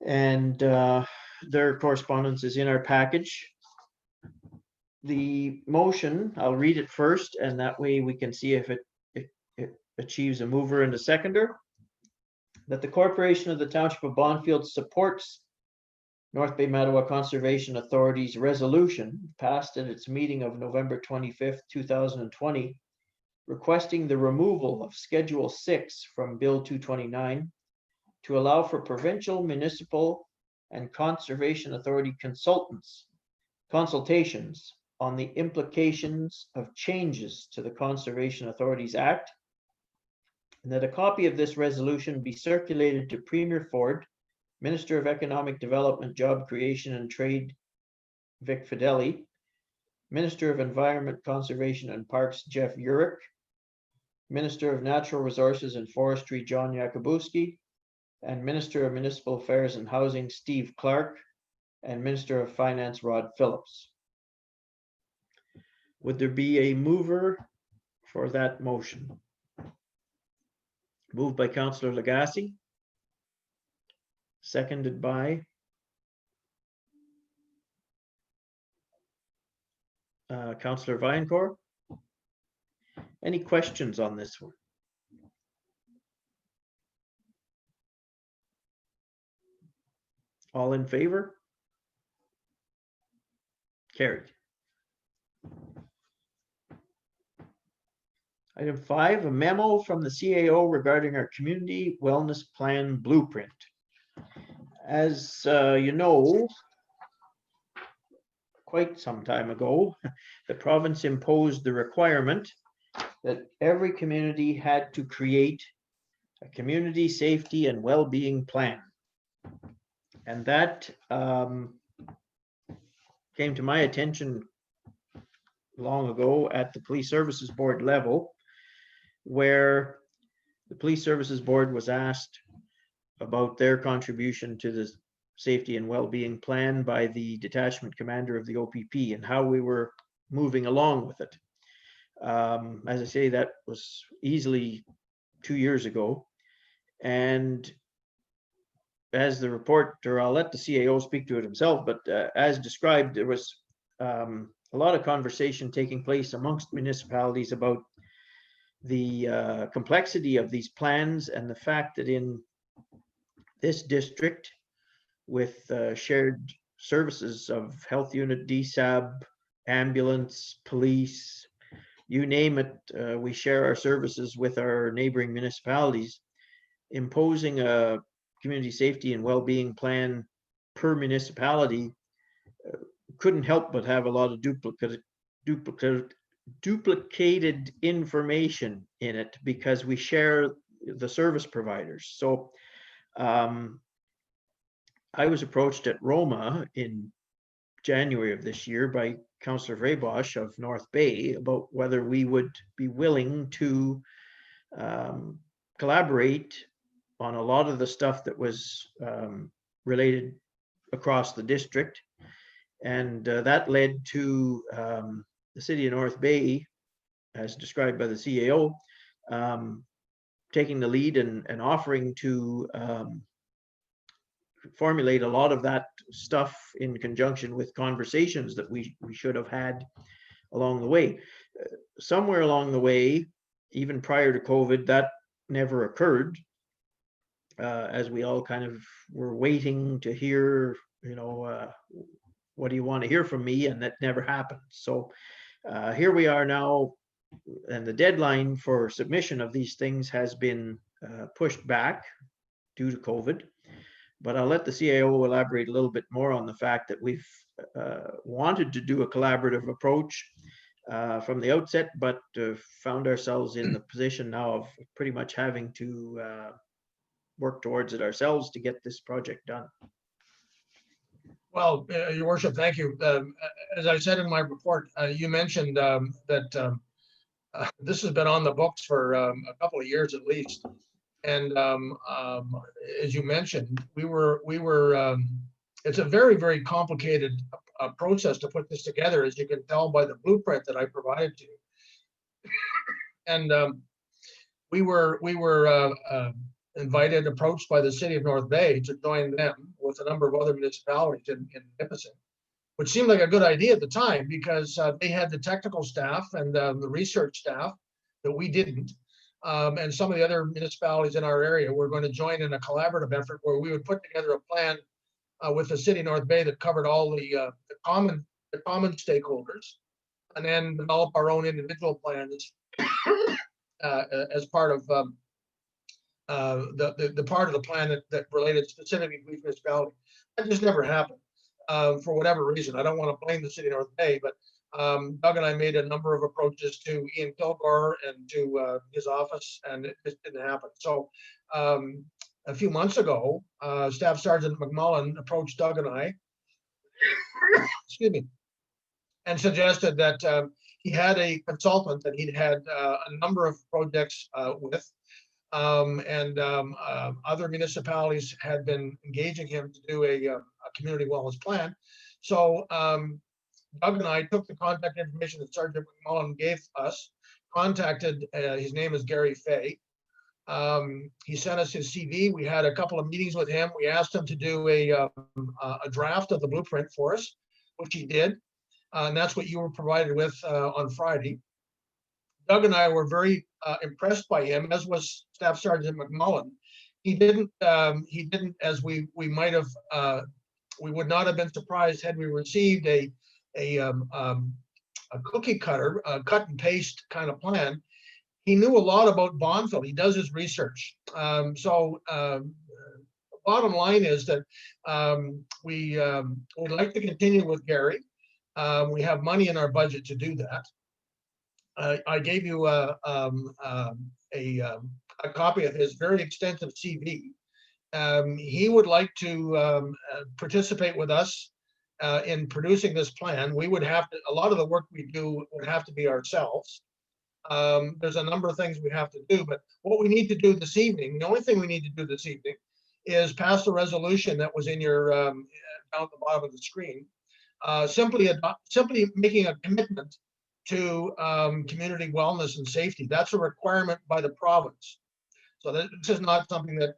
And their correspondence is in our package. The motion, I'll read it first, and that way we can see if it achieves a mover and a seconder. That the Corporation of the Township of Bonfield supports North Bay Mattawa Conservation Authority's resolution passed at its meeting of November 25th, 2020, requesting the removal of Schedule 6 from Bill 229 to allow for provincial, municipal, and conservation authority consultations on the implications of changes to the Conservation Authorities Act, and that a copy of this resolution be circulated to Premier Ford, Minister of Economic Development, Job Creation and Trade, Vic Fideli, Minister of Environment, Conservation and Parks, Jeff Urich, Minister of Natural Resources and Forestry, John Yakubuski, and Minister of Municipal Affairs and Housing, Steve Clark, and Minister of Finance, Rod Phillips. Would there be a mover for that motion? Moved by Councillor Lagasse. Seconded by Councillor Vinecourt. Any questions on this one? All in favor? Carried. Item 5, a memo from the CAO regarding our community wellness plan blueprint. As you know, quite some time ago, the province imposed the requirement that every community had to create a community safety and well-being plan. And that came to my attention long ago at the Police Services Board level, where the Police Services Board was asked about their contribution to the safety and well-being plan by the detachment commander of the OPP and how we were moving along with it. As I say, that was easily 2 years ago. And as the report, or I'll let the CAO speak to it himself, but as described, there was a lot of conversation taking place amongst municipalities about the complexity of these plans and the fact that in this district with shared services of health unit, DSAB, ambulance, police, you name it, we share our services with our neighboring municipalities. Imposing a community safety and well-being plan per municipality couldn't help but have a lot of duplicated information in it because we share the service providers. So I was approached at Roma in January of this year by Councillor Vraybosch of North Bay about whether we would be willing to collaborate on a lot of the stuff that was related across the district. And that led to the city of North Bay, as described by the CAO, taking the lead and offering to formulate a lot of that stuff in conjunction with conversations that we should have had along the way. Somewhere along the way, even prior to COVID, that never occurred, as we all kind of were waiting to hear, what do you want to hear from me? And that never happened. So here we are now, and the deadline for submission of these things has been pushed back due to COVID. But I'll let the CAO elaborate a little bit more on the fact that we've wanted to do a collaborative approach from the outset, but found ourselves in the position now of pretty much having to work towards it ourselves to get this project done. Well, Your Worship, thank you. As I said in my report, you mentioned that this has been on the books for a couple of years at least. And as you mentioned, it's a very, very complicated process to put this together, as you can tell by the blueprint that I provided to you. And we were approached by the city of North Bay to join them with a number of other municipalities in Nipissing, which seemed like a good idea at the time because they had the technical staff and the research staff that we didn't. And some of the other municipalities in our area were going to join in a collaborative effort where we would put together a plan with the city of North Bay that covered all the common stakeholders, and then develop our own individual plans as part of the part of the plan that related specifically to each municipality. That just never happened for whatever reason. I don't want to blame the city of North Bay, but Doug and I made a number of approaches to Ian Kilgore and to his office, and it just didn't happen. So a few months ago, Staff Sergeant McMullen approached Doug and I, excuse me, and suggested that he had a consultant that he'd had a number of projects with, and other municipalities had been engaging him to do a community wellness plan. So Doug and I took the contact information that Sergeant McMullen gave us, contacted, his name is Gary Fay. He sent us his CV. We had a couple of meetings with him. We asked him to do a draft of the blueprint for us, which he did. And that's what you were provided with on Friday. Doug and I were very impressed by him, as was Staff Sergeant McMullen. He didn't, as we might have, we would not have been surprised had we received a cookie cutter, cut and paste kind of plan. He knew a lot about Bonfil. He does his research. Bottom line is that we would like to continue with Gary. We have money in our budget to do that. I gave you a copy of his very extensive CV. He would like to participate with us in producing this plan. We would have to, a lot of the work we do would have to be ourselves. There's a number of things we have to do, but what we need to do this evening, the only thing we need to do this evening is pass the resolution that was in your, down at the bottom of the screen, simply making a commitment to community wellness and safety. That's a requirement by the province. So this is not something that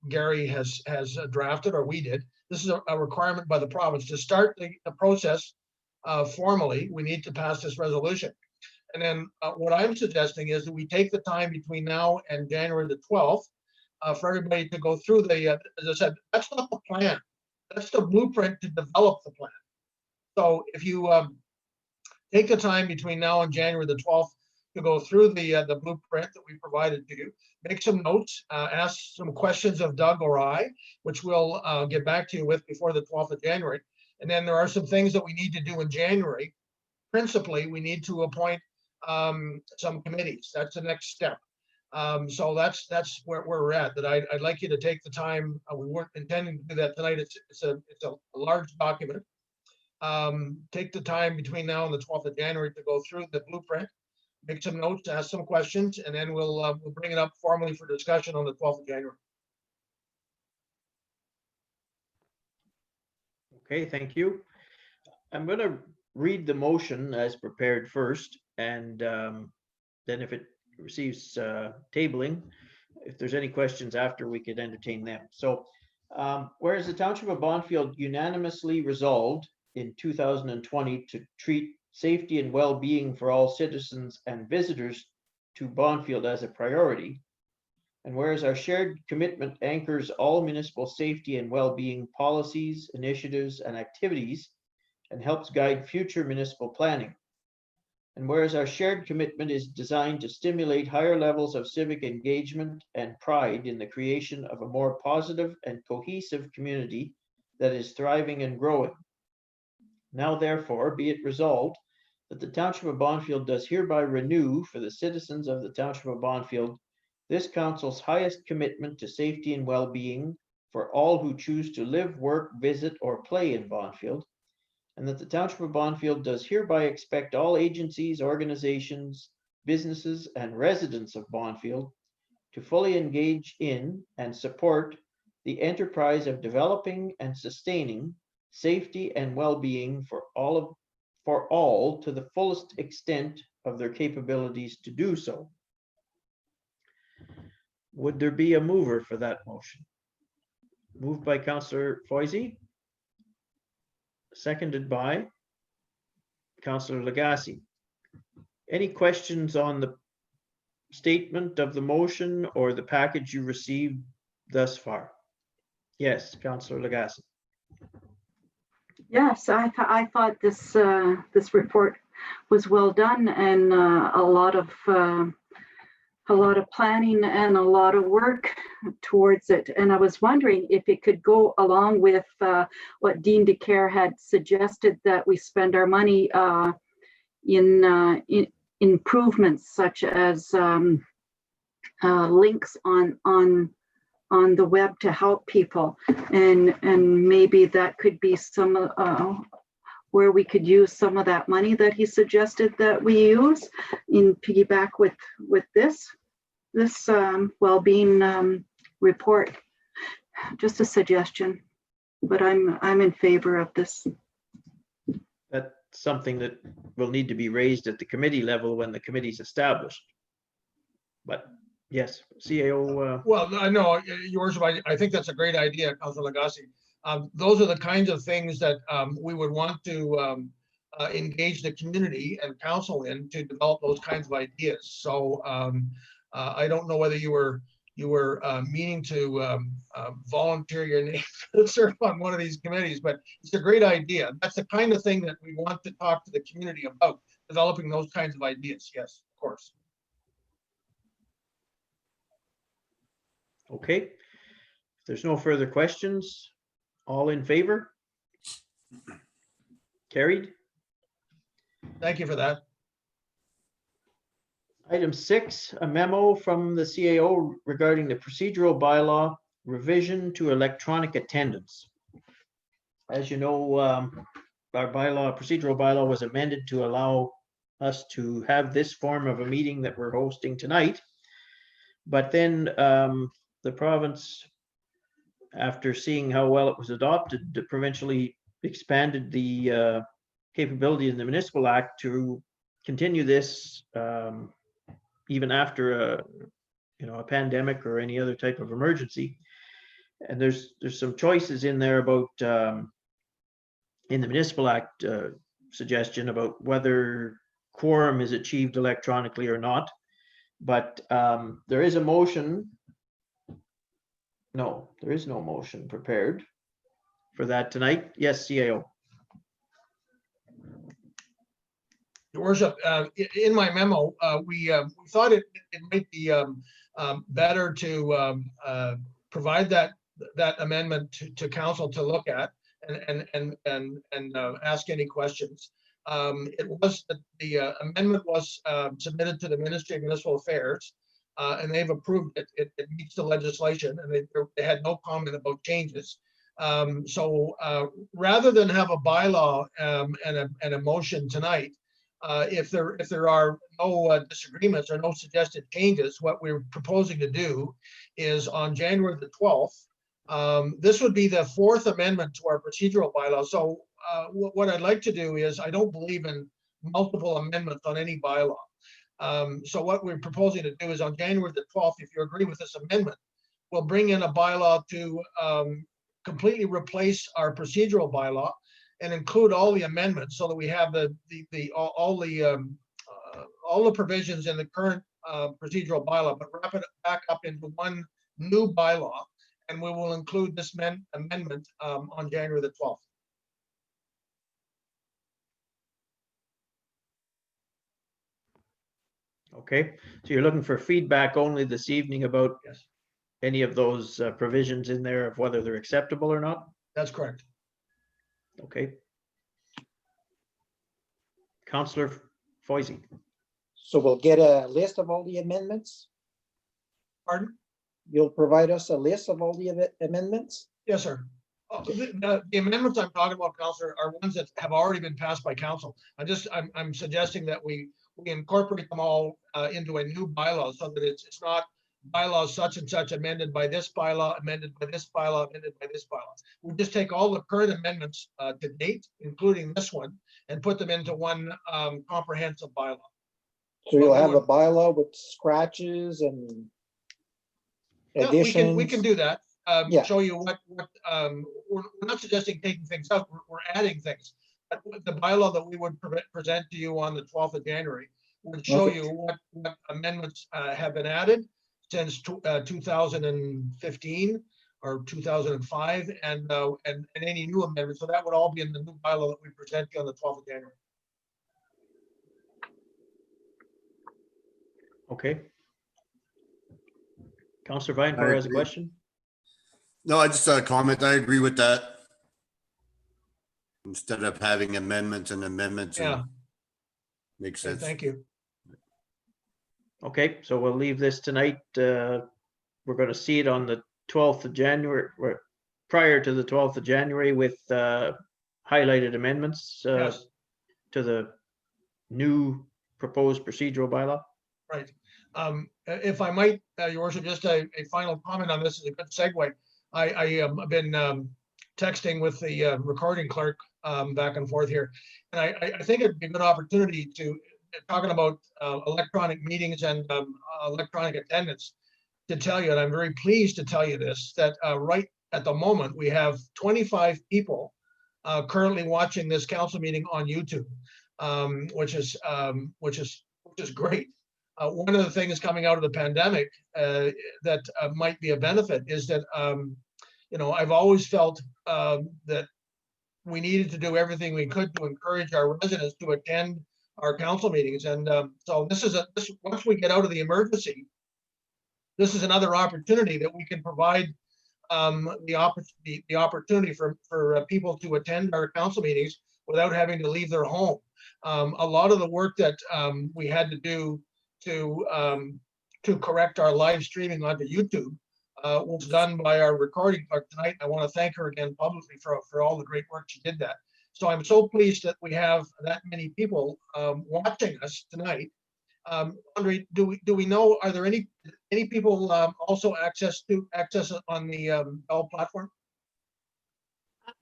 Gary has drafted or we did. This is a requirement by the province. To start the process formally, we need to pass this resolution. And then what I'm suggesting is that we take the time between now and January the 12th for everybody to go through the, as I said, that's not the plan. That's the blueprint to develop the plan. So if you take the time between now and January the 12th to go through the blueprint that we provided to you, make some notes, ask some questions of Doug or I, which we'll get back to you with before the 12th of January. And then there are some things that we need to do in January. Principally, we need to appoint some committees. That's the next step. So that's where we're at. That I'd like you to take the time. We weren't intending to do that tonight. It's a large document. Take the time between now and the 12th of January to go through the blueprint, make some notes, ask some questions, and then we'll bring it up formally for discussion on the 12th of January. Okay, thank you. I'm going to read the motion as prepared first, and then if it receives tabling, if there's any questions after, we could entertain them. So whereas the Township of Bonfield unanimously resolved in 2020 to treat safety and well-being for all citizens and visitors to Bonfield as a priority, and whereas our shared commitment anchors all municipal safety and well-being policies, initiatives, and activities, and helps guide future municipal planning. And whereas our shared commitment is designed to stimulate higher levels of civic engagement and pride in the creation of a more positive and cohesive community that is thriving and growing. Now therefore be it resolved that the Township of Bonfield does hereby renew for the citizens of the Township of Bonfield this council's highest commitment to safety and well-being for all who choose to live, work, visit, or play in Bonfield, and that the Township of Bonfield does hereby expect all agencies, organizations, businesses, and residents of Bonfield to fully engage in and support the enterprise of developing and sustaining safety and well-being for all to the fullest extent of their capabilities to do so. Would there be a mover for that motion? Moved by Councillor Foisey, seconded by Councillor Lagasse. Any questions on the statement of the motion or the package you received thus far? Yes, Councillor Lagasse. Yes, I thought this this report was well done, and a lot of planning and a lot of work towards it. And I was wondering if it could go along with what Dean DeCare had suggested, that we spend our money in improvements such as links on the web to help people, and maybe that could be some where we could use some of that money that he suggested that we use in piggyback with this well-being report. Just a suggestion, but I'm in favor of this. That's something that will need to be raised at the committee level when the committee's established. But yes, CAO. Well, I know, Your Worship, I think that's a great idea, Councilor Lagasse. Those are the kinds of things that we would want to engage the community and council in to develop those kinds of ideas. So I don't know whether you were meaning to volunteer your name to serve on one of these committees, but it's a great idea. That's the kind of thing that we want to talk to the community about, developing those kinds of ideas. Yes, of course. Okay. If there's no further questions, all in favor? Carried. Thank you for that. Item 6, a memo from the CAO regarding the procedural bylaw revision to electronic attendance. As you know, our procedural bylaw was amended to allow us to have this form of a meeting that we're hosting tonight. But then the province, after seeing how well it was adopted, provincially expanded the capability in the Municipal Act to continue this even after a pandemic or any other type of emergency. And there's some choices in there about in the Municipal Act suggestion about whether quorum is achieved electronically or not. But there is a motion. No, there is no motion prepared for that tonight. Yes, CAO. Your worship, in my memo, we thought it might be better to provide that amendment to council to look at and ask any questions. It was the amendment was submitted to the Ministry of Municipal Affairs, and they've approved it. It meets the legislation, and they had no comment about changes. So rather than have a bylaw and a motion tonight, if there are no disagreements or no suggested changes, what we're proposing to do is on January the 12th, this would be the 4th amendment to our procedural bylaw. So what I'd like to do is, I don't believe in multiple amendments on any bylaw. So what we're proposing to do is on January the 12th, if you agree with this amendment, we'll bring in a bylaw to completely replace our procedural bylaw and include all the amendments so that we have all the provisions in the current procedural bylaw, but wrap it back up into one new bylaw, and we will include this amendment on January the 12th. Okay, so you're looking for feedback only this evening about Yes, any of those provisions in there of whether they're acceptable or not? that's correct. Okay. Councillor Foisey. So we'll get a list of all the amendments. Pardon? You'll provide us a list of all the amendments? Yes, sir. The amendments I'm talking about, Councillor, are ones that have already been passed by council. I'm suggesting that we incorporate them all into a new bylaw so that it's not bylaws such and such amended by this bylaw, amended by this bylaw, amended by this bylaw. We'll just take all the current amendments to date, including this one, and put them into one comprehensive bylaw. So you'll have a bylaw with scratches and Yeah, additions? we can do that. Yeah. Show you what we're not suggesting taking things out, we're adding things. But the bylaw that we would present to you on the 12th of January would show Okay. you what amendments have been added since 2015 or 2005, and any new amendments. So that would all be in the new bylaw that we present to you on the 12th of January. Okay. Councillor Vinepour has a agree. question. No, I just a comment. I agree with that. Instead of having amendments and amendments. Yeah. Makes Okay, sense. thank you. Okay, so we'll leave this tonight. We're going to see it on the 12th of January, or prior to the 12th of January, with highlighted amendments Yes, to the new proposed procedural bylaw. right. If I might, Your Worship, just a final comment on this is a good segue. I've been texting with the recording clerk back and forth here, and I think it'd be a good opportunity to talking about electronic meetings and electronic attendance to tell you, and I'm very pleased to tell you this, that right at the moment we have 25 people currently watching this council meeting on YouTube, which is great. One of the things coming out of the pandemic that might be a benefit is that, I've always felt that we needed to do everything we could to encourage our residents to attend our council meetings. And so once we get out of the emergency, this is another opportunity that we can provide the opportunity for people to attend our council meetings without having to leave their home. A lot of the work that we had to do to correct our live streaming onto YouTube was done by our recording clerk tonight. I want to thank her again publicly for all the great work she did that. So I'm so pleased that we have that many people watching us tonight. Andre, do we know, are there any people also access on the Bell platform?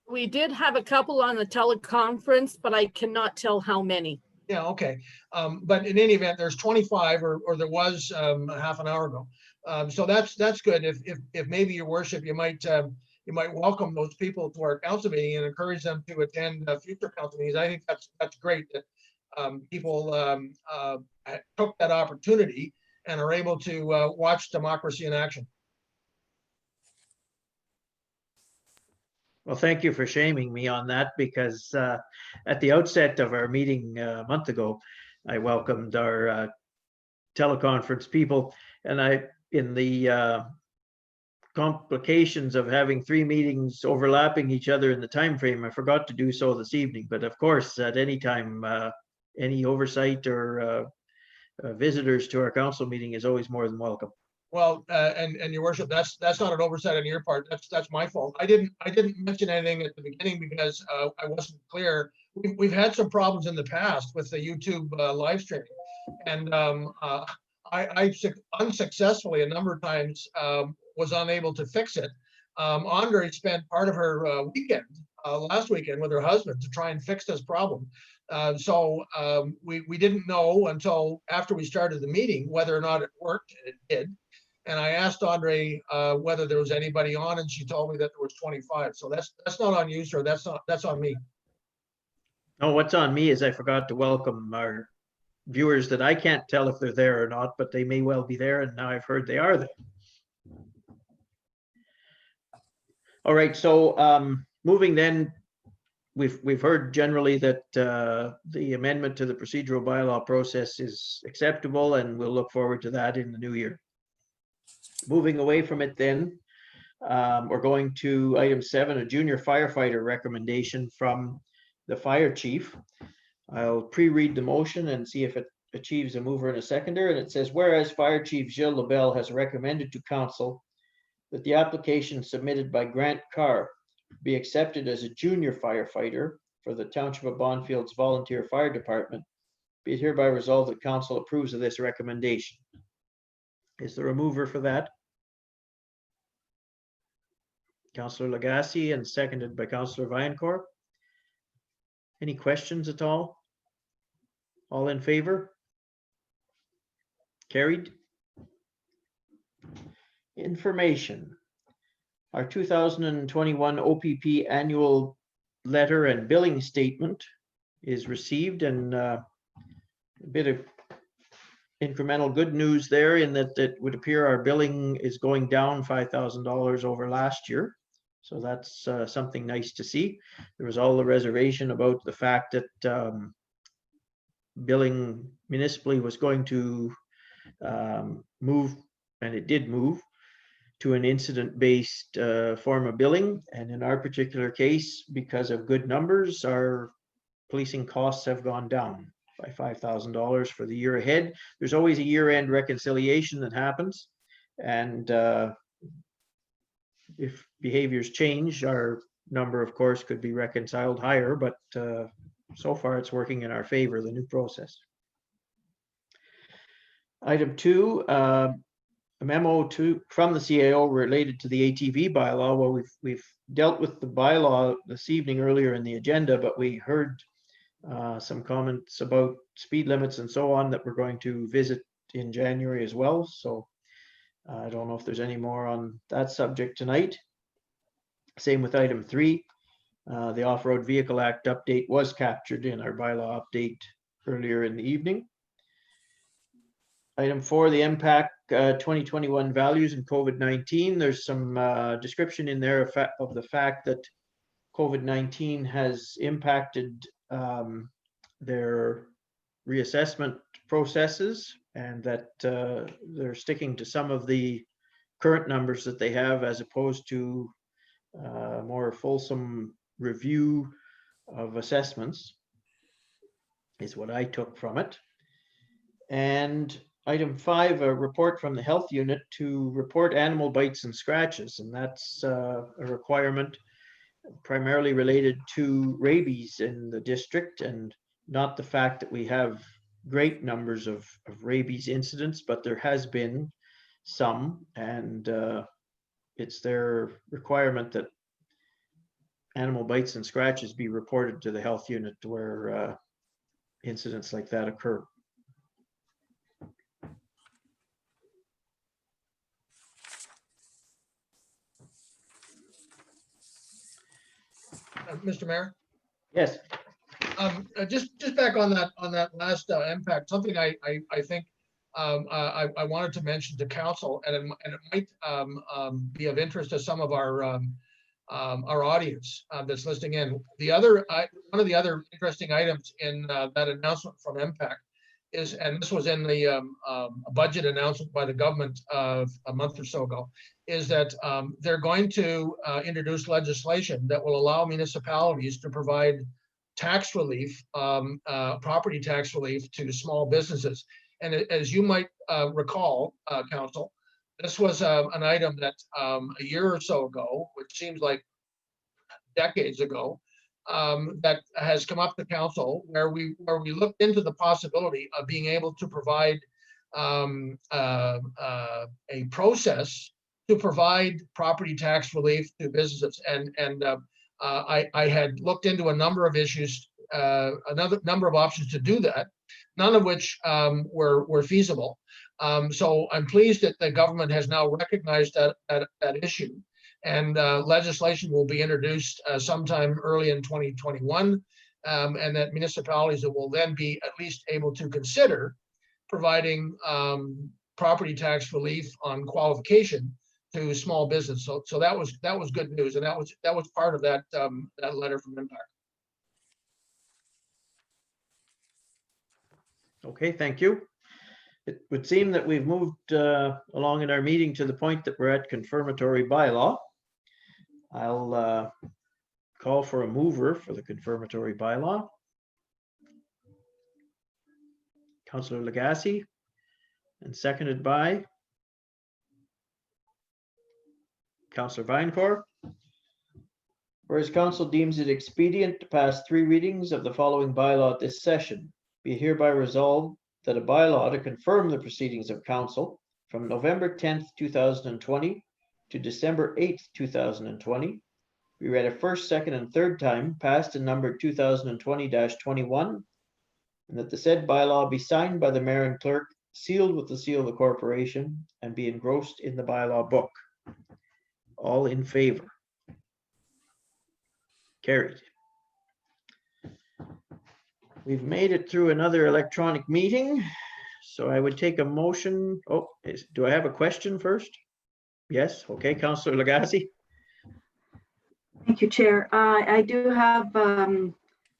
We did have a couple on the teleconference, but I cannot tell how many. Yeah, okay. But in any event, there's 25, or there was half an hour ago. So that's good. If maybe, Your Worship, you might welcome those people to our council meeting and encourage them to attend future council meetings. I think that's great. people took that opportunity and are able to watch democracy in action. Well, thank you for shaming me on that, because at the outset of our meeting a month ago, I welcomed our teleconference people, and in the complications of having 3 meetings overlapping each other in the time frame, I forgot to do so this evening. But of course, at any time, any oversight or visitors to our council meeting is always more than welcome. Well, and your worship, that's not an oversight on your part. That's my fault. I didn't mention anything at the beginning because I wasn't clear. We've had some problems in the past with the YouTube live streaming, and I unsuccessfully a number of times was unable to fix it. Andre spent part of her weekend last weekend with her husband to try and fix this problem. So we didn't know until after we started the meeting whether or not it worked, and it did. And I asked Andre whether there was anybody on, and she told me that there was 25. So that's not on you, sir. That's on me. No, what's on me is I forgot to welcome our viewers that I can't tell if they're there or not, but they may well be there, and now I've heard they are there. All right, so moving then, we've heard generally that the amendment to the procedural bylaw process is acceptable, and we'll look forward to that in the new year. Moving away from it then, we're going to item 7, a junior firefighter recommendation from the fire chief. I'll pre-read the motion and see if it achieves a mover and a seconder. And it says, whereas Fire Chief Gilles Lebel has recommended to council that the application submitted by Grant Carr be accepted as a junior firefighter for the Township of Bonfield's Volunteer Fire Department, be it hereby resolved that council approves of this recommendation. Is there a mover for that? Councillor Lagasse, and seconded by Councillor Viancourt. Any questions at all? All in favor? Carried. Information. Our 2021 OPP annual letter and billing statement is received, and a bit of incremental good news there in that it would appear our billing is going down $5,000 over last year. So that's something nice to see. There was all the reservation about the fact that billing municipally was going to move, and it did move, to an incident-based form of billing. And in our particular case, because of good numbers, our policing costs have gone down by $5,000 for the year ahead. There's always a year-end reconciliation that happens, and if behaviors change, our number, of course, could be reconciled higher, but so far it's working in our favor, the new process. Item 2, a memo from the CAO related to the ATV bylaw. Well, we've dealt with the bylaw this evening earlier in the agenda, but we heard some comments about speed limits and so on that we're going to visit in January as well. So I don't know if there's any more on that subject tonight. Same with item 3. The Off-Road Vehicle Act update was captured in our bylaw update earlier in the evening. Item 4, the MPAC 2021 values in COVID-19. There's some description in there of the fact that COVID-19 has impacted their reassessment processes, and that they're sticking to some of the current numbers that they have, as opposed to more fulsome review of assessments, is what I took from it. And item 5, a report from the health unit to report animal bites and scratches, and that's a requirement primarily related to rabies in the district, and not the fact that we have great numbers of rabies incidents, but there has been some, and it's their requirement that animal bites and scratches be reported to the health unit where incidents like that occur. Mr. Mayor? Yes. Just back on that last impact, something I think I wanted to mention to council, and it might be of interest to some of our audience that's listening in. One of the other interesting items in that announcement from MPAC is, and this was in the budget announcement by the government a month or so ago, is that they're going to introduce legislation that will allow municipalities to provide tax relief, property tax relief to small businesses. And as you might recall, council, this was an item that a year or so ago, which seems like decades ago, that has come up to council, where we looked into the possibility of being able to provide a process to provide property tax relief to businesses. And I had looked into a number of issues, another number of options to do that, none of which were feasible. So I'm pleased that the government has now recognized that issue, and legislation will be introduced sometime early in 2021, and that municipalities will then be at least able to consider providing property tax relief on qualification to small business. So that was good news, and that was part of that that letter from Impact. Okay, thank you. It would seem that we've moved along in our meeting to the point that we're at confirmatory bylaw. I'll call for a mover for the confirmatory bylaw. Councillor Lagasse, and seconded by Councillor Francoeur. Whereas council deems it expedient to pass 3 readings of the following bylaw at this session, be it hereby resolved that a bylaw to confirm the proceedings of council from November 10th, 2020 to December 8th, 2020 be read a first, second, and third time, passed and numbered 2020-21, and that the said bylaw be signed by the mayor and clerk, sealed with the seal of the corporation, and be engrossed in the bylaw book. All in favor? Carried. We've made it through another electronic meeting, so I would take a motion. Oh, do I have a question first? Yes, okay, Councillor Lagasse. Thank you, Chair. I do have,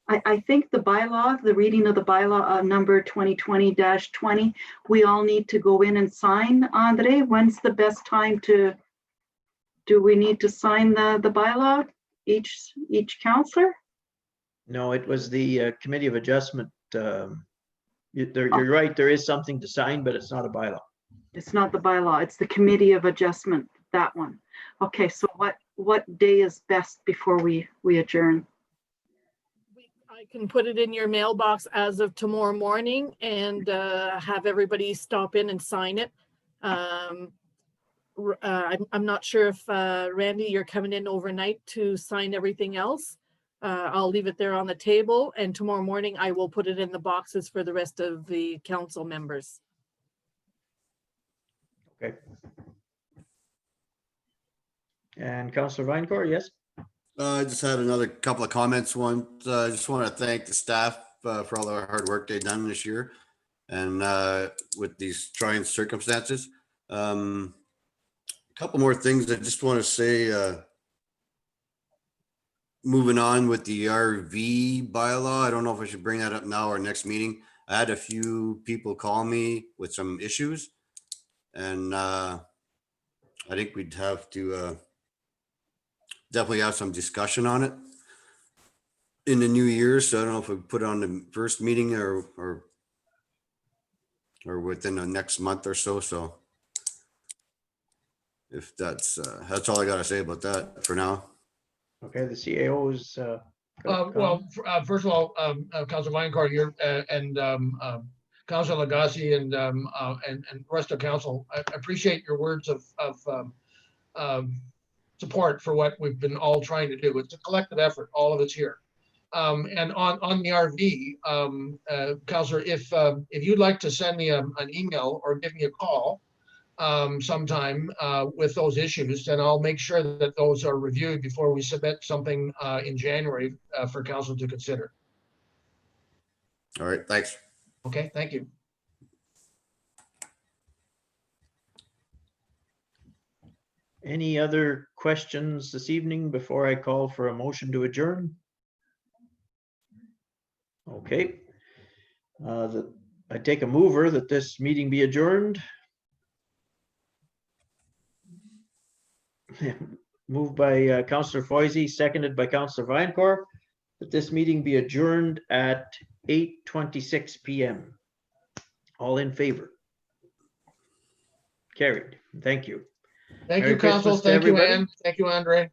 I think the bylaw, the reading of the bylaw number 2020-20, we all need to go in and sign, Andre. When's the best time to, do we need to sign the bylaw, each councillor? No, it was the Committee of Adjustment. You're right, there is something to sign, but it's not a bylaw. It's not the bylaw, it's the Committee of Adjustment, that one. Okay, so what day is best before we adjourn? I can put it in your mailbox as of tomorrow morning and have everybody stop in and sign it. I'm not sure if Randy, you're coming in overnight to sign everything else. I'll leave it there on the table, and tomorrow morning I will put it in the boxes for the rest of the council members. Okay. And Councillor Francoeur, yes? I just had another couple of comments. One, I just want to thank the staff for all the hard work they've done this year, and with these trying circumstances. A couple more things I just want to say. Moving on with the RV bylaw, I don't know if I should bring that up now or next meeting. I had a few people call me with some issues, and I think we'd have to definitely have some discussion on it in the new year. So I don't know if we put it on the first meeting or within the next month or so. So if that's all I got to say about that for now. Okay, the CAO is. Well, first of all, Councillor Francoeur, you're and Councillor Lagasse and the rest of council, I appreciate your words of support for what we've been all trying to do. It's a collective effort, all of us here. And on the RV, Councillor, if you'd like to send me an email or give me a call sometime with those issues, then I'll make sure that those are reviewed before we submit something in January for council to consider. All right, thanks. Okay, thank you. Any other questions this evening before I call for a motion to adjourn? Okay. I take a mover that this meeting be adjourned. Moved by Councillor Foisey, seconded by Councillor Francoeur, that this meeting be adjourned at 8:26 PM. All in favor? Carried. Thank you. Thank Merry you, Council. Christmas to Thank you, everybody. Ann. Thank you, Andre.